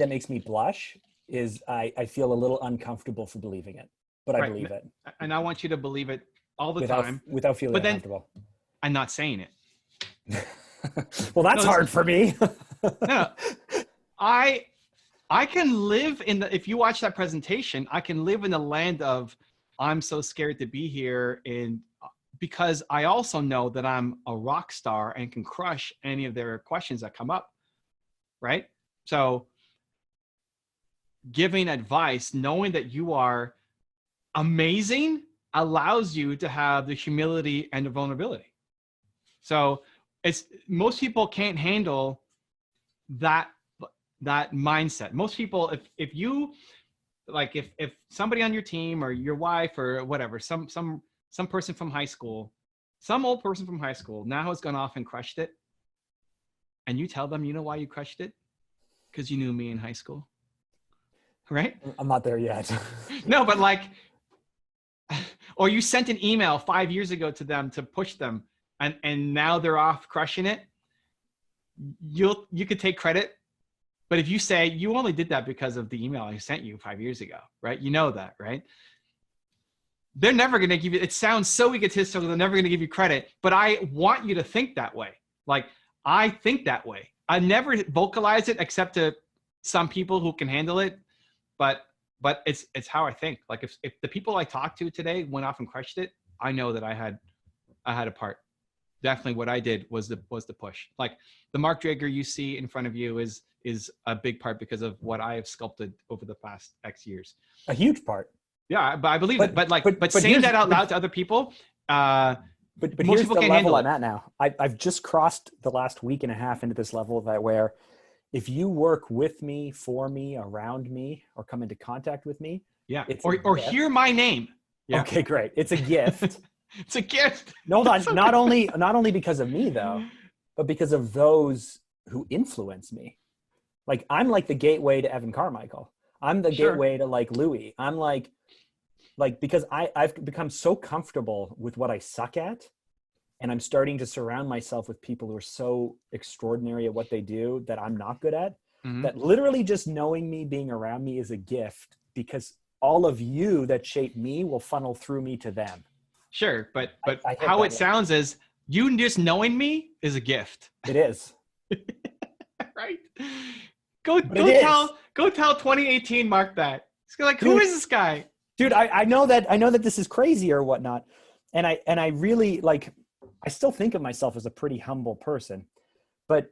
[SPEAKER 2] makes me blush is I feel a little uncomfortable for believing it, but I believe it.
[SPEAKER 1] And I want you to believe it all the time
[SPEAKER 2] without feeling uncomfortable.
[SPEAKER 1] I'm not saying it.
[SPEAKER 2] Well, that's hard for me.
[SPEAKER 1] No, I can live if you watch that presentation, I can live in the land of, I'm so scared to be here, because I also know that I'm a rock star and can crush any of their questions that come up, right? So giving advice, knowing that you are amazing, allows you to have the humility and the vulnerability. So most people can't handle that mindset. Most people, if you like, if somebody on your team or your wife or whatever, some person from high school, some old person from high school now has gone off and crushed it, and you tell them, you know why you crushed it? Because you knew me in high school, right?
[SPEAKER 2] I'm not there yet.
[SPEAKER 1] No, but like, or you sent an email 5 years ago to them to push them, and now they're off crushing it. You could take credit. But if you say you only did that because of the email I sent you 5 years ago, right? You know that, right? They're never going to give you, it sounds so egotistical, they're never going to give you credit, but I want you to think that way. Like, I think that way. I never vocalize it except to some people who can handle it, but it's how I think. Like, if the people I talked to today went off and crushed it, I know that I had a part. definitely what I did was the push. Like the Mark Drager you see in front of you is a big part because of what I have sculpted over the past X years.
[SPEAKER 2] A huge part.
[SPEAKER 1] Yeah, but I believe it. But saying that out loud to other people,
[SPEAKER 2] but
[SPEAKER 1] most
[SPEAKER 2] here's
[SPEAKER 1] people
[SPEAKER 2] the
[SPEAKER 1] can't
[SPEAKER 2] level
[SPEAKER 1] handle
[SPEAKER 2] I'm
[SPEAKER 1] it.
[SPEAKER 2] at now. I've just crossed the last week and a half into this level that where if you work with me, for me, around me, or come into contact with me,
[SPEAKER 1] Yeah,
[SPEAKER 2] it's
[SPEAKER 1] or hear my name. Yeah.
[SPEAKER 2] Okay, great. It's a gift.
[SPEAKER 1] It's a gift.
[SPEAKER 2] No, not only because of me though, but because of those who influence me. Like I'm like the gateway to Evan Carmichael. I'm the gateway to like Louis. I'm like because I've become so comfortable with what I suck at, and I'm starting to surround myself with people who are so extraordinary at what they do that I'm not good at.
[SPEAKER 1] Mm-hmm.
[SPEAKER 2] That literally just knowing me, being around me is a gift, because all of you that shape me will funnel through me to them.
[SPEAKER 1] Sure, but
[SPEAKER 2] I
[SPEAKER 1] how it sounds is you just knowing me is a gift.
[SPEAKER 2] It is.
[SPEAKER 1] Right? Go tell 2018 Mark that. It's like, who is this guy?
[SPEAKER 2] Dude, I know that this is crazy or whatnot. And I really like, I still think of myself as a pretty humble person, but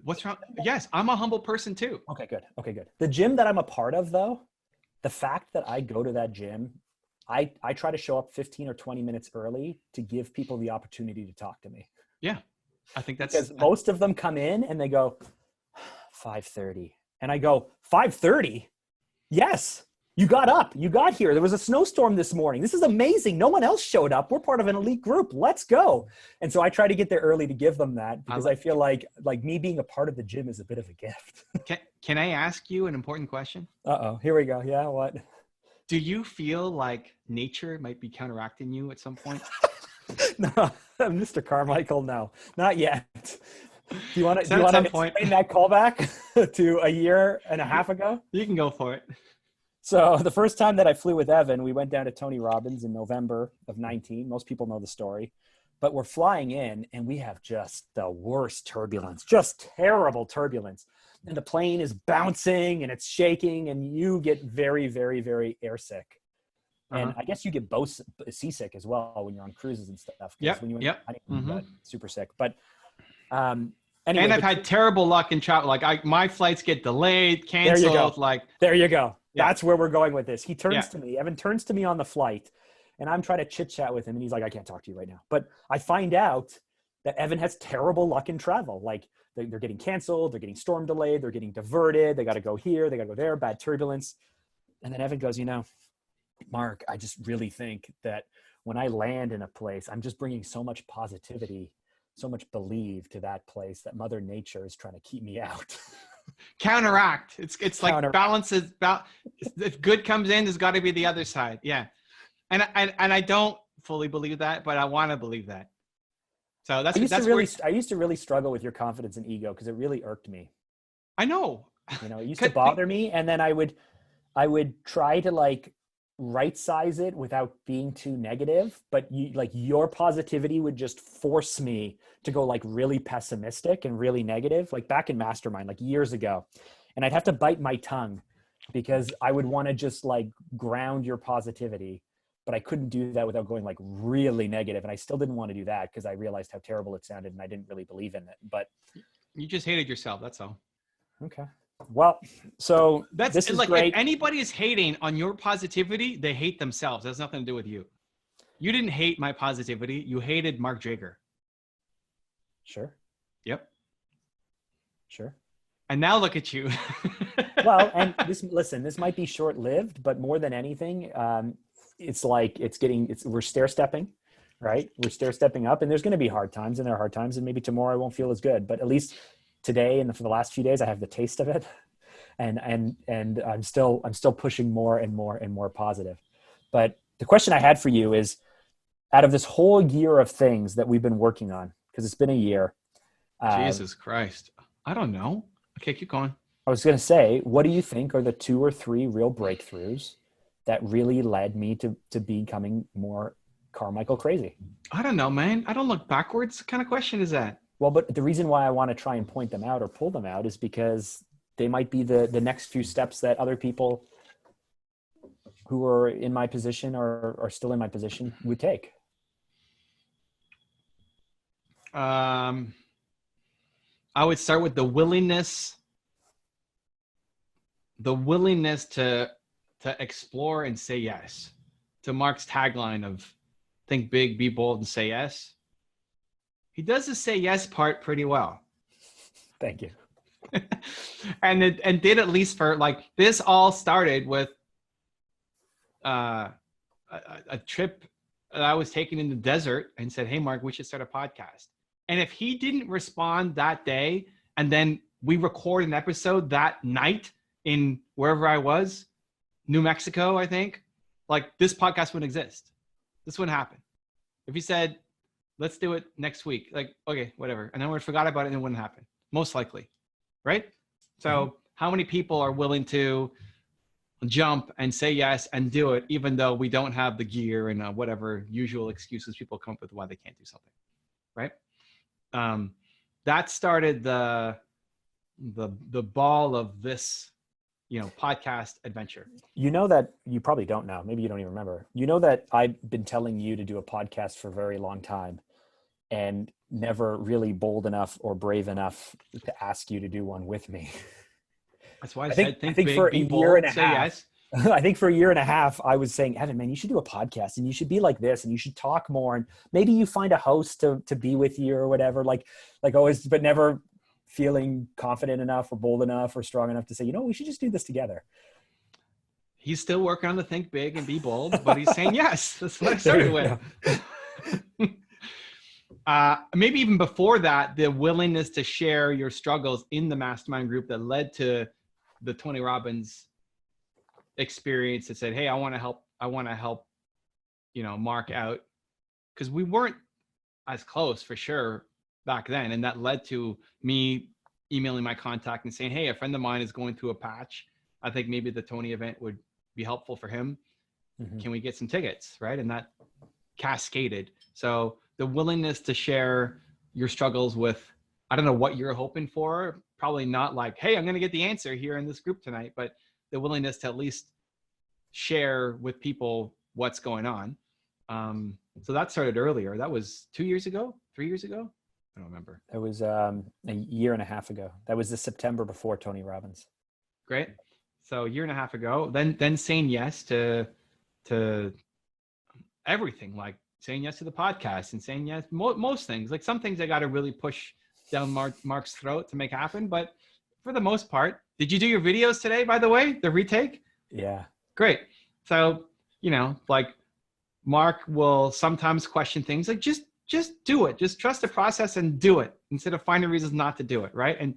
[SPEAKER 1] what's wrong? Yes, I'm a humble person too.
[SPEAKER 2] Okay, good. The gym that I'm a part of though, the fact that I go to that gym, I try to show up 15 or 20 minutes early to give people the opportunity to talk to me.
[SPEAKER 1] Yeah. I think that's
[SPEAKER 2] because most of them come in and they go 5:30. And I go, 5:30? Yes. You got up. You got here. There was a snowstorm this morning. This is amazing. No one else showed up. We're part of an elite group. Let's go. And so I try to get there early to give them that, because I feel like me being a part of the gym is a bit of a gift.
[SPEAKER 1] Can I ask you an important question?
[SPEAKER 2] Uh-oh. Here we go. Yeah, what?
[SPEAKER 1] Do you feel like nature might be counteracting you at some point?
[SPEAKER 2] No, Mr. Carmichael, no, not yet. Do you want to explain that callback to a year and a half ago?
[SPEAKER 1] You can go for it.
[SPEAKER 2] So the first time that I flew with Evan, we went down to Tony Robbins in November of 19. Most people know the story, but we're flying in and we have just the worst turbulence, just terrible turbulence. And the plane is bouncing and it's shaking and you get very, very, very airsick. And I guess you get both seasick as well when you're on cruises and stuff.
[SPEAKER 1] Yep.
[SPEAKER 2] When you I didn't get super sick, but anyway.
[SPEAKER 1] And I've had terrible luck in travel. Like my flights get delayed, canceled.
[SPEAKER 2] There you go.
[SPEAKER 1] Yeah.
[SPEAKER 2] That's where we're going with this. He turns to me. Evan turns to me on the flight, and I'm trying to chit chat with him, and he's like, "I can't talk to you right now." But I find out that Evan has terrible luck in travel. Like they're getting canceled, they're getting storm delayed, they're getting diverted. They got to go here, they got to go there. Bad turbulence. And then Evan goes, Mark, I just really think that when I land in a place, I'm just bringing so much positivity, so much belief to that place that Mother Nature is trying to keep me out.
[SPEAKER 1] Counteract. It's like balances. If good comes in, there's got to be the other side. Yeah, and I don't fully believe that, but I want to believe that. So I
[SPEAKER 2] used to really struggle with your confidence and ego because it really irked me.
[SPEAKER 1] I know.
[SPEAKER 2] It used to bother me, and then I would try to right size it without being too negative, but your positivity would just force me to go really pessimistic and really negative, back in Mastermind, years ago. And I'd have to bite my tongue because I would want to just ground your positivity, but I couldn't do that without going really negative. And I still didn't want to do that because I realized how terrible it sounded and I didn't really believe in it. But
[SPEAKER 1] you just hated yourself. That's all.
[SPEAKER 2] Okay. Well, so this is great.
[SPEAKER 1] If anybody is hating on your positivity, they hate themselves. It has nothing to do with you. You didn't hate my positivity. You hated Mark Drager.
[SPEAKER 2] Sure.
[SPEAKER 1] Yep.
[SPEAKER 2] Sure.
[SPEAKER 1] And now look at you.
[SPEAKER 2] Well, and this might be short-lived, but more than anything, we're stair-stepping, right? We're stair-stepping up, and there's going to be hard times, and there are hard times, and maybe tomorrow I won't feel as good, but at least today and for the last few days, I have the taste of it, and I'm still pushing more and more and more positive. But the question I had for you is, out of this whole year of things that we've been working on, because it's been a year.
[SPEAKER 1] Jesus Christ, I don't know. Okay, keep going.
[SPEAKER 2] I was going to say, what do you think are the 2 or 3 real breakthroughs that really led me to becoming more Carmichael crazy?
[SPEAKER 1] I don't know, man. I don't look backwards. What kind of question is that?
[SPEAKER 2] Well, but the reason why I want to try and point them out or pull them out is because they might be the next few steps that other people who are in my position or are still in my position would take.
[SPEAKER 1] I would start with the willingness to explore and say yes. To Mark's tagline of think big, be bold, and say yes. He does the say yes part pretty well.
[SPEAKER 2] Thank you.
[SPEAKER 1] and did at least for like this all started with a trip that I was taking in the desert and said, hey, Mark, we should start a podcast. And if he didn't respond that day, and then we record an episode that night in wherever I was, New Mexico, I think, like this podcast wouldn't exist. This wouldn't happen. If he said, let's do it next week, like, okay, whatever. And then we forgot about it and it wouldn't happen. Most likely. Right? So how many people are willing to jump and say yes and do it, even though we don't have the gear and whatever usual excuses people come up with why they can't do something, right? That started the ball of this, podcast adventure.
[SPEAKER 2] You know that you probably don't know. Maybe you don't even remember. You know that I've been telling you to do a podcast for a very long time, and never really bold enough or brave enough to ask you to do one with me.
[SPEAKER 1] That's why I think big,
[SPEAKER 2] for
[SPEAKER 1] be
[SPEAKER 2] a
[SPEAKER 1] bold,
[SPEAKER 2] year and a
[SPEAKER 1] say
[SPEAKER 2] half,
[SPEAKER 1] yes.
[SPEAKER 2] I think for a year and a half, I was saying, Evan, man, you should do a podcast and you should be like this and you should talk more. And maybe you find a host to be with you or whatever, like always, but never feeling confident enough or bold enough or strong enough to say, we should just do this together.
[SPEAKER 1] He's still working on the think big and be bold, but he's saying yes. That's what I started with. Maybe even before that, the willingness to share your struggles in the mastermind group that led to the Tony Robbins experience that said, hey, I want to help, Mark out. Because we weren't as close for sure back then. And that led to me emailing my contact and saying, hey, a friend of mine is going through a patch. I think maybe the Tony event would be helpful for him. Mm-hmm. Can we get some tickets? Right. And that cascaded. So the willingness to share your struggles with, I don't know what you're hoping for, probably not like, hey, I'm going to get the answer here in this group tonight, but the willingness to at least share with people what's going on. So that started earlier. That was 2 years ago, 3 years ago. I don't remember.
[SPEAKER 2] It was a year and a half ago. That was the September before Tony Robbins.
[SPEAKER 1] Great. So a year and a half ago, then saying yes to everything, like saying yes to the podcast and saying yes, most things. Like some things I got to really push down Mark's throat to make happen. But for the most part, did you do your videos today, by the way, the retake?
[SPEAKER 2] Yeah.
[SPEAKER 1] Great. So, like Mark will sometimes question things like, just do it. Just trust the process and do it instead of finding reasons not to do it. Right. And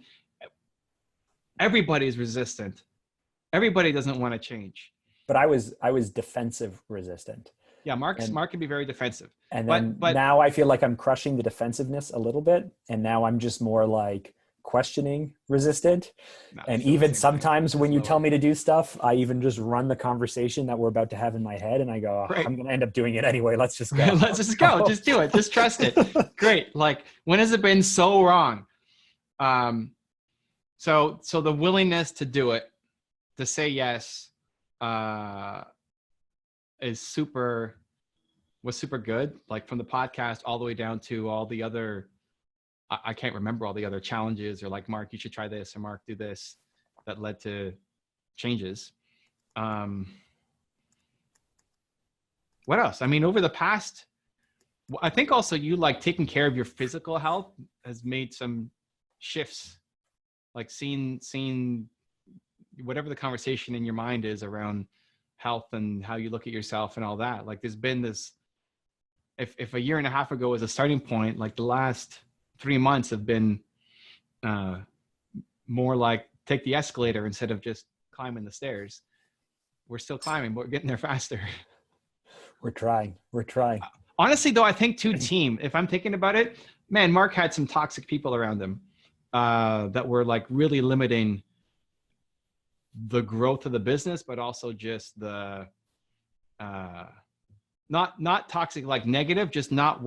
[SPEAKER 1] everybody's resistant. Everybody doesn't want to change.
[SPEAKER 2] But I was defensive resistant.
[SPEAKER 1] Yeah, Mark can be very defensive.
[SPEAKER 2] And then but now I feel like I'm crushing the defensiveness a little bit. And now I'm just more like questioning resistant. And even sometimes when you tell me to do stuff, I even just run the conversation that we're about to have in my head. And I go, I'm going to end up doing it anyway. Let's just go.
[SPEAKER 1] Let's just go. Just do it. Just trust it. Great. Like, when has it been so wrong? So the willingness to do it, to say yes, was super good. Like from the podcast all the way down to all the other, I can't remember all the other challenges, or like, Mark, you should try this, or Mark, do this, that led to changes. What else? I mean, over the past, I think also you like taking care of your physical health has made some shifts, like seeing whatever the conversation in your mind is around health and how you look at yourself and all that. Like there's been this, if a year and a half ago was a starting point, like the last 3 months have been more like take the escalator instead of just climbing the stairs. We're still climbing, but we're getting there faster.
[SPEAKER 2] We're trying.
[SPEAKER 1] Honestly, though, I think team, if I'm thinking about it, man, Mark had some toxic people around him that were like really limiting the growth of the business, but also just the not toxic, like negative, just not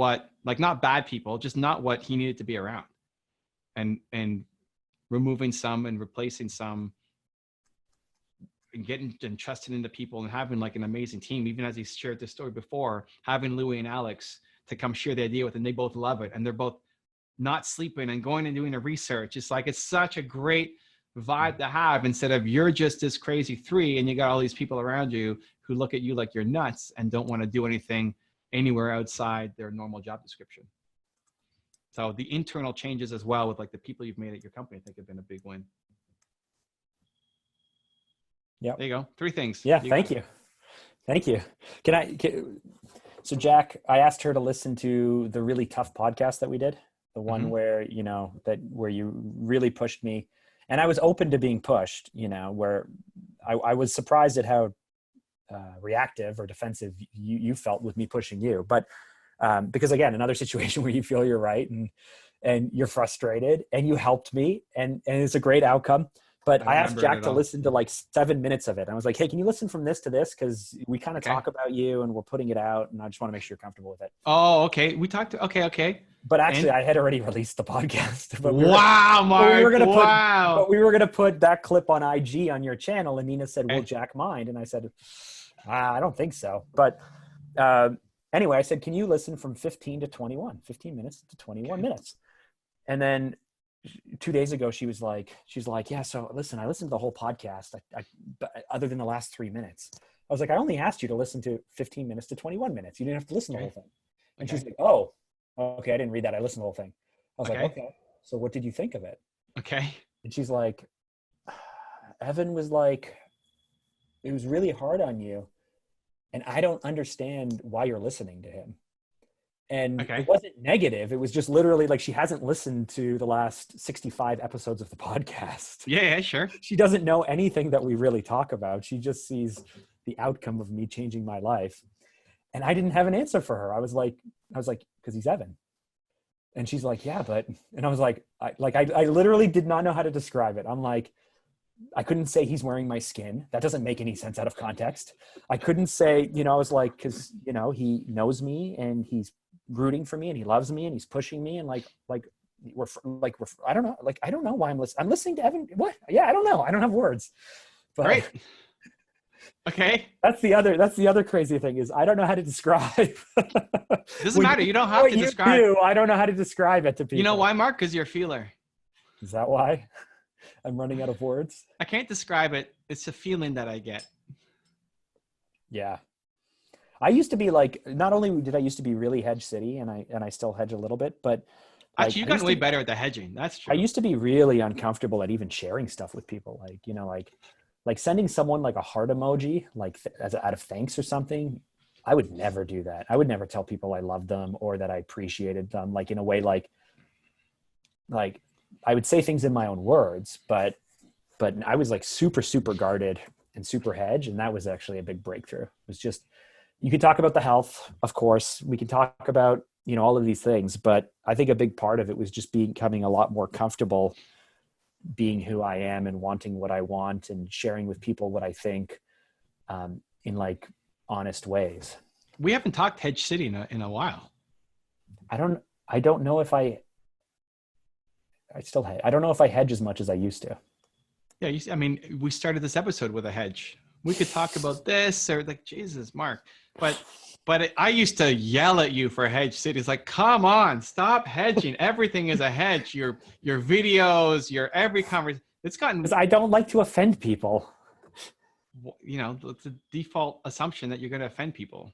[SPEAKER 1] bad people, just not what he needed to be around, and removing some and replacing some, and getting and trusting into people and having like an amazing team. Even as he shared this story before, having Louie and Alex to come share the idea with, and they both love it, and they're both not sleeping and going and doing the research. It's like, it's such a great vibe to have, instead of you're just this crazy 3 and you got all these people around you who look at you like you're nuts and don't want to do anything anywhere outside their normal job description. So the internal changes as well with like the people you've made at your company, I think have been a big win.
[SPEAKER 2] Yeah.
[SPEAKER 1] There you go. 3 things.
[SPEAKER 2] Yeah. Thank you. Thank you. So Jack, I asked her to listen to the really tough podcast that we did. The one where, where you really pushed me, and I was open to being pushed, where I was surprised at how reactive or defensive you felt with me pushing you. But because again, another situation where you feel you're right and you're frustrated, and you helped me, and it's a great outcome. But I asked Jack to listen to like 7 minutes of it. I was like, hey, can you listen from this to this? Because we kind of talk about you and we're putting it out, and I just want to make sure you're comfortable with it.
[SPEAKER 1] Oh, okay. We talked. Okay.
[SPEAKER 2] But actually, I had already released the podcast. But
[SPEAKER 1] Mark.
[SPEAKER 2] But we were going to put that clip on IG on your channel. And Nina said, will Jack mind? And I said, I don't think so. But anyway, I said, can you listen from 15 minutes to 21 minutes? And then 2 days ago, she's like, yeah, so listen, I listened to the whole podcast, other than the last 3 minutes. I was like, I only asked you to listen to 15 minutes to 21 minutes. You didn't have to listen to the whole thing. And she's like, oh, okay, I didn't read that. I listened to the whole thing. I was like, okay, so what did you think of it?
[SPEAKER 1] Okay.
[SPEAKER 2] And she's like, Evan was like, it was really hard on you, and I don't understand why you're listening to him. And it wasn't negative. It was just literally like, she hasn't listened to the last 65 episodes of the podcast.
[SPEAKER 1] Yeah, sure.
[SPEAKER 2] She doesn't know anything that we really talk about. She just sees the outcome of me changing my life. And I didn't have an answer for her. I was like, because he's Evan. And she's like, yeah, but, and I was like, I literally did not know how to describe it. I'm like, I couldn't say he's wearing my skin. That doesn't make any sense out of context. I couldn't say, I was like, cause he knows me and he's rooting for me and he loves me and he's pushing me. And I don't know. Like, I don't know why I'm listening to Evan. What? Yeah. I don't know. I don't have words. But
[SPEAKER 1] right. Okay.
[SPEAKER 2] That's the other crazy thing is I don't know how to describe.
[SPEAKER 1] It doesn't matter. You don't have to describe.
[SPEAKER 2] I don't know how to describe it to people.
[SPEAKER 1] You know why, Mark? Because you're a feeler.
[SPEAKER 2] Is that why? I'm running out of words.
[SPEAKER 1] I can't describe it. It's a feeling that I get.
[SPEAKER 2] Yeah. I used to be like, not only did I used to be really hedge city, and I still hedge a little bit, but
[SPEAKER 1] actually you've gotten way better at the hedging. That's true.
[SPEAKER 2] I used to be really uncomfortable at even sharing stuff with people. Like sending someone like a heart emoji, like out of thanks or something. I would never do that. I would never tell people I loved them or that I appreciated them. Like in a way, like I would say things in my own words, but I was like super, super guarded and super hedge. And that was actually a big breakthrough. It was just, you could talk about the health, of course. We could talk about, all of these things, but I think a big part of it was just becoming a lot more comfortable being who I am and wanting what I want and sharing with people what I think in like honest ways.
[SPEAKER 1] We haven't talked Hedge City in a while.
[SPEAKER 2] I don't know if I don't know if I hedge as much as I used to.
[SPEAKER 1] Yeah. We started this episode with a hedge. We could talk about this or like, Jesus, Mark, but I used to yell at you for Hedge City. It's like, come on, stop hedging. Everything is a hedge. Your videos, your every conversation. It's gotten.
[SPEAKER 2] Because I don't like to offend people.
[SPEAKER 1] It's a default assumption that you're going to offend people.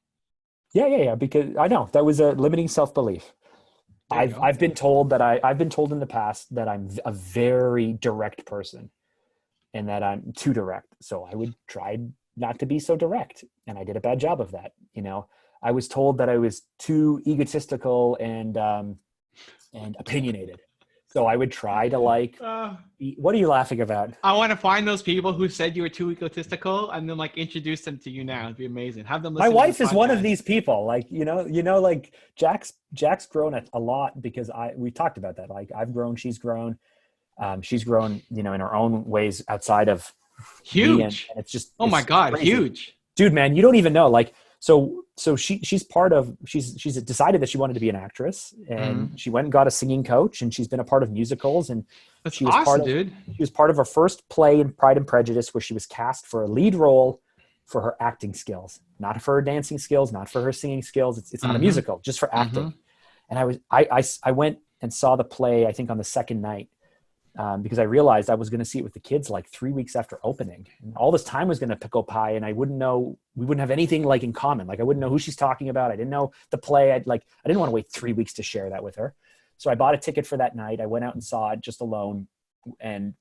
[SPEAKER 2] Yeah. Because I know that was a limiting self-belief. I've been told in the past that I'm a very direct person and that I'm too direct. So I would try not to be so direct. And I did a bad job of that. I was told that I was too egotistical and opinionated. So I would try to what are you laughing about?
[SPEAKER 1] I want to find those people who said you were too egotistical and then like introduce them to you now. It'd be amazing. Have them listen.
[SPEAKER 2] My wife is one of these people. Like, like Jack's grown a lot because we talked about that. Like I've grown, she's grown. She's grown, in her own ways outside of
[SPEAKER 1] huge.
[SPEAKER 2] And it's just,
[SPEAKER 1] oh my God, crazy. Huge.
[SPEAKER 2] Dude, man, you don't even know. Like, so she's decided that she wanted to be an actress and she went and got a singing coach and she's been a part of musicals and
[SPEAKER 1] she was awesome, dude.
[SPEAKER 2] She was part of her first play in Pride and Prejudice where she was cast for a lead role for her acting skills, not for her dancing skills, not for her singing skills. It's not a musical, just for acting. And I went and saw the play, I think on the second night, because I realized I was going to see it with the kids like 3 weeks after opening, and all this time was going to go by, and we wouldn't have anything like in common. Like I wouldn't know who she's talking about. I didn't know the play. I didn't want to wait 3 weeks to share that with her. So I bought a ticket for that night. I went out and saw it just alone. And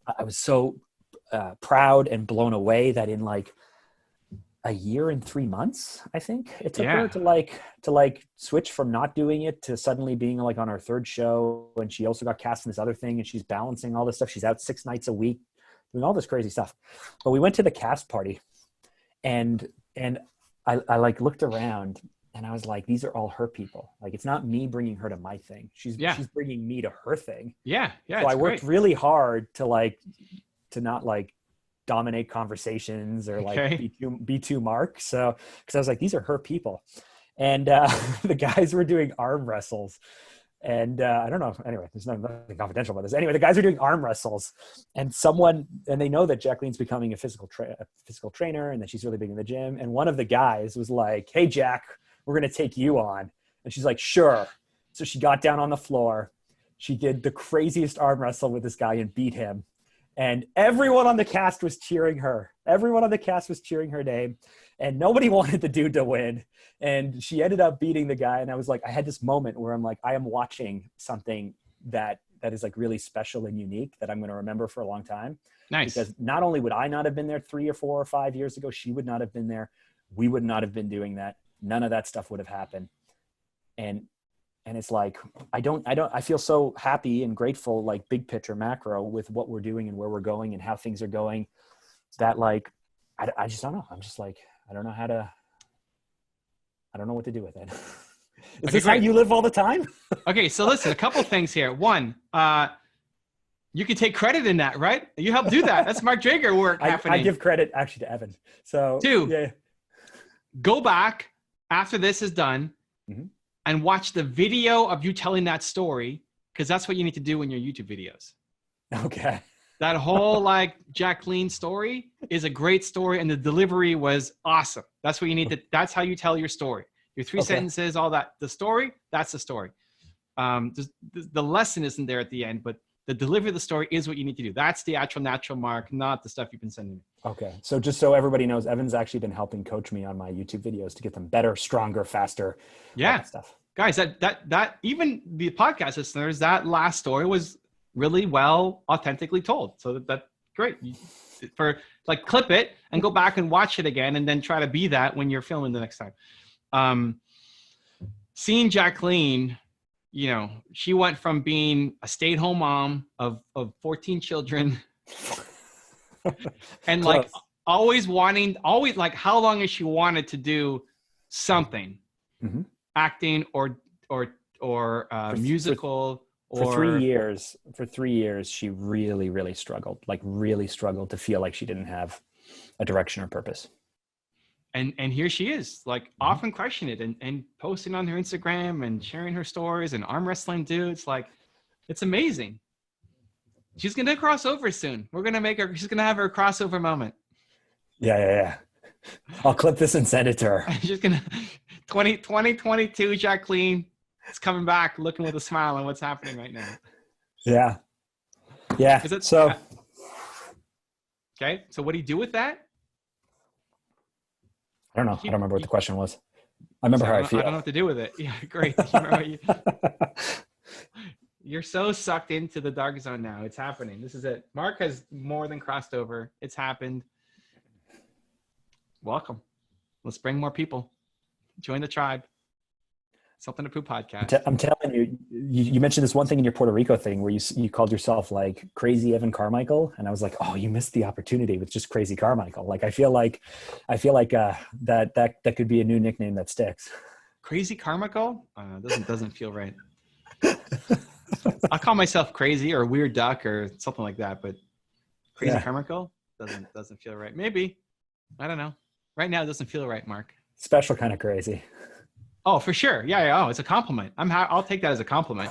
[SPEAKER 2] I was so proud and blown away that in like a year and 3 months, I think it took her to switch from not doing it to suddenly being like on our third show. And she also got cast in this other thing, and she's balancing all this stuff. She's out 6 nights a week doing all this crazy stuff. But we went to the cast party, and I like looked around, and I was like, these are all her people. Like, it's not me bringing her to my thing. She's bringing me to her thing.
[SPEAKER 1] Yeah.
[SPEAKER 2] So I worked really hard to not like dominate conversations or like be too Mark. So, cause I was like, these are her people. And the guys were doing arm wrestles, and I don't know. Anyway, there's nothing confidential about this. Anyway, the guys are doing arm wrestles, and they know that Jacqueline's becoming a physical trainer, and that she's really big in the gym. And one of the guys was like, "Hey, Jack, we're going to take you on." And she's like, "Sure." So she got down on the floor. She did the craziest arm wrestle with this guy and beat him. And everyone on the cast was cheering her. Everyone on the cast was cheering her name. And nobody wanted the dude to win. And she ended up beating the guy. And I was like, I had this moment where I'm like, I am watching something that is like really special and unique that I'm going to remember for a long time.
[SPEAKER 1] Nice.
[SPEAKER 2] Because not only would I not have been there 3 or 4 or 5 years ago, she would not have been there. We would not have been doing that. None of that stuff would have happened. And it's like, I feel so happy and grateful, like big picture macro, with what we're doing and where we're going and how things are going, that like, I just don't know. I'm just like, I don't know what to do with it. Is this how you live all the time?
[SPEAKER 1] Okay. So listen, a couple things here. One, you can take credit in that, right? You helped do that. That's Mark Drager work happening.
[SPEAKER 2] I give credit actually to Evan. So
[SPEAKER 1] 2, go back after this is done, and watch the video of you telling that story, because that's what you need to do in your YouTube videos.
[SPEAKER 2] Okay.
[SPEAKER 1] That whole like Jacqueline story is a great story, and the delivery was awesome. That's what you need to, that's how you tell your story. Your 3 sentences, all that. The story, that's the story. The lesson isn't there at the end, but the delivery of the story is what you need to do. That's the actual natural Mark, not the stuff you've been sending me. Okay.
[SPEAKER 2] So just so everybody knows, Evan's actually been helping coach me on my YouTube videos to get them better, stronger, faster.
[SPEAKER 1] Yeah.
[SPEAKER 2] Stuff.
[SPEAKER 1] Guys, that even the podcast listeners, that last story was really well authentically told. So that's great. For like, clip it and go back and watch it again, and then try to be that when you're filming the next time. Seeing Jacqueline, you know, she went from being a stay-at-home mom of 14 children and like always like, how long has she wanted to do something, acting or musical?
[SPEAKER 2] For 3 years, she really struggled to feel like she didn't have a direction or purpose.
[SPEAKER 1] And here she is, like, often questioning it and posting on her Instagram and sharing her stories and arm wrestling dudes. Like, it's amazing. She's going to cross over soon. She's going to have her crossover moment.
[SPEAKER 2] Yeah. I'll clip this and send it to her.
[SPEAKER 1] She's going to, 2022 Jacqueline is coming back looking with a smile on what's happening right now.
[SPEAKER 2] Yeah. Okay.
[SPEAKER 1] So what do you do with that?
[SPEAKER 2] I don't know. I don't remember what the question was. I remember how I feel.
[SPEAKER 1] I don't know what to do with it. Yeah, great. You're so sucked into the dark zone now. It's happening. This is it. Mark has more than crossed over. It's happened. Welcome. Let's bring more people. Join the tribe. Something to Poop podcast.
[SPEAKER 2] I'm telling you, you mentioned this one thing in your Puerto Rico thing where you called yourself like Crazy Evan Carmichael. And I was like, oh, you missed the opportunity with just Crazy Carmichael. Like, I feel like that could be a new nickname that sticks.
[SPEAKER 1] Crazy Carmichael? Doesn't feel right. I'll call myself Crazy or Weird Duck or something like that, but Crazy Carmichael doesn't feel right. Maybe. I don't know. Right now it doesn't feel right, Mark.
[SPEAKER 2] Special kind of crazy.
[SPEAKER 1] Oh, for sure. Yeah. Oh, it's a compliment. I'll take that as a compliment,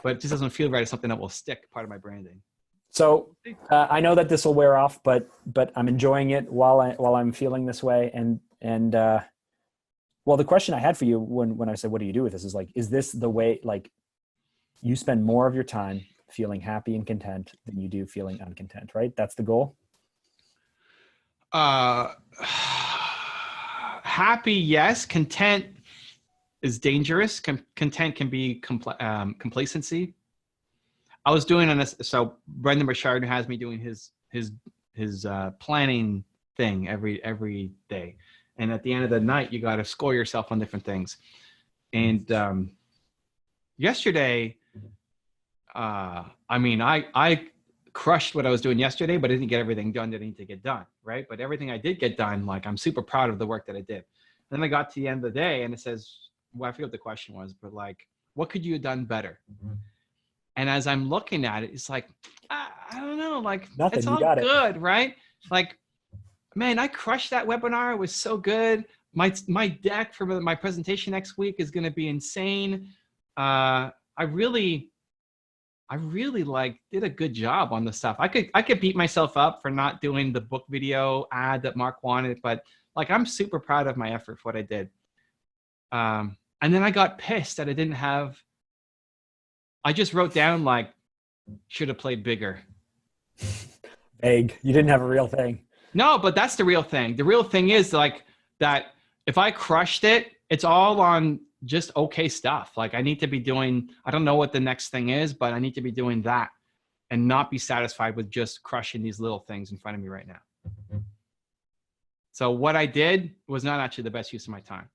[SPEAKER 1] but it just doesn't feel right as something that will stick, part of my branding.
[SPEAKER 2] So I know that this will wear off, but I'm enjoying it while I'm feeling this way. And well, the question I had for you when I said, what do you do with this, is like, is this the way, like, you spend more of your time feeling happy and content than you do feeling uncontent, right? That's the goal.
[SPEAKER 1] Happy, yes. Content is dangerous. Content can be complacency. I was doing on this. So Brendan Burchard has me doing his planning thing every day, and at the end of the night, you got to score yourself on different things. And yesterday, I crushed what I was doing yesterday, but I didn't get everything done that I need to get done, right? But everything I did get done, like I'm super proud of the work that I did. Then I got to the end of the day and it says, well, I forget what the question was, but like, what could you have done better? Mm-hmm. And as I'm looking at it, it's like, I don't know, like
[SPEAKER 2] nothing,
[SPEAKER 1] it's all good, right? Like, man, I crushed that webinar. It was so good. My deck for my presentation next week is going to be insane. I really like did a good job on the stuff. I could beat myself up for not doing the book video ad that Mark wanted, but like I'm super proud of my effort for what I did. And then I got pissed that I didn't have. I just wrote down like should have played bigger.
[SPEAKER 2] Vague. You didn't have a real thing.
[SPEAKER 1] No, but that's the real thing. The real thing is like that. If I crushed it, it's all on just okay stuff. Like I need to be doing, I don't know what the next thing is, but I need to be doing that and not be satisfied with just crushing these little things in front of me right now. So what I did was not actually the best use of my time.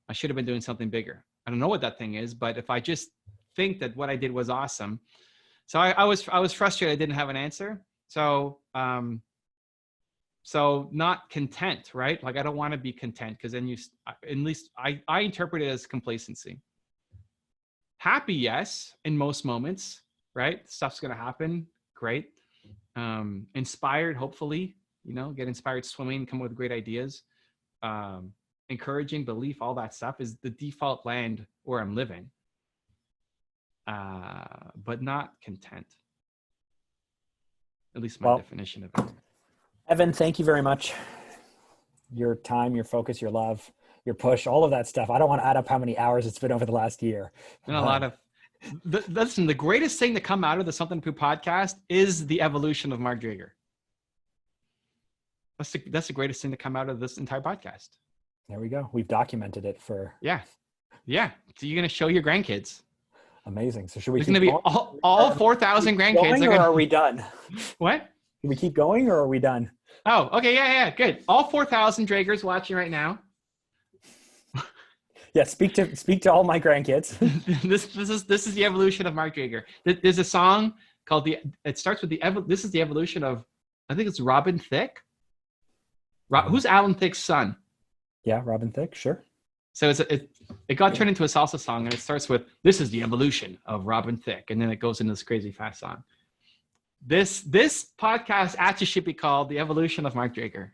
[SPEAKER 1] I should have been doing something bigger. I don't know what that thing is, but if I just think that what I did was awesome. So I was frustrated I didn't have an answer. So not content, right? Like I don't want to be content because then at least I interpret it as complacency. Happy, yes, in most moments, right? Stuff's going to happen. Great. Inspired, hopefully, get inspired swimming, come up with great ideas. Encouraging, belief, all that stuff is the default land where I'm living. But not content. At least my definition of it.
[SPEAKER 2] Evan, thank you very much. Your time, your focus, your love, your push, all of that stuff. I don't want to add up how many hours it's been over the last year.
[SPEAKER 1] And a lot of, listen, the greatest thing to come out of the Something to Prove podcast is the evolution of Mark Drager. That's the greatest thing to come out of this entire podcast.
[SPEAKER 2] There we go. We've documented it for.
[SPEAKER 1] Yeah. So you're going to show your grandkids.
[SPEAKER 2] Amazing. So should we?
[SPEAKER 1] There's going to be all 4,000 grandkids.
[SPEAKER 2] Or are we done?
[SPEAKER 1] What?
[SPEAKER 2] Can we keep going or are we done?
[SPEAKER 1] Oh, okay. Yeah. Good. All 4,000 Dragers watching right now.
[SPEAKER 2] Yeah. Speak to all my grandkids.
[SPEAKER 1] This is the evolution of Mark Drager. There's a song called it starts with this is the evolution of, I think it's Robin Thicke. Who's Alan Thicke's son?
[SPEAKER 2] Yeah. Robin Thicke. Sure.
[SPEAKER 1] So it got turned into a salsa song and it starts with, this is the evolution of Robin Thicke. And then it goes into this crazy fast song. This podcast actually should be called The Evolution of Mark Drager.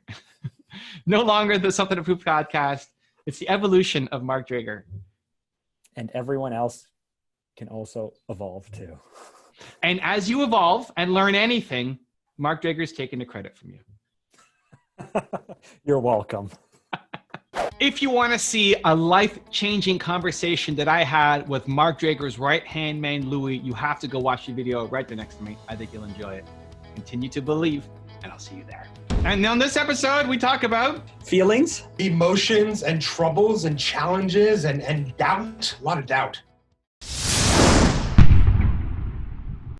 [SPEAKER 1] No longer the Something to Prove podcast. It's the evolution of Mark Drager.
[SPEAKER 2] And everyone else can also evolve too.
[SPEAKER 1] And as you evolve and learn anything, Mark Drager's taking the credit from you.
[SPEAKER 2] You're welcome.
[SPEAKER 1] If you want to see a life-changing conversation that I had with Mark Drager's right-hand man, Louis, you have to go watch the video right there next to me. I think you'll enjoy it. Continue to believe, and I'll see you there. And on this episode, we talk about
[SPEAKER 3] feelings, emotions, and troubles, and challenges, and doubt. A lot of doubt.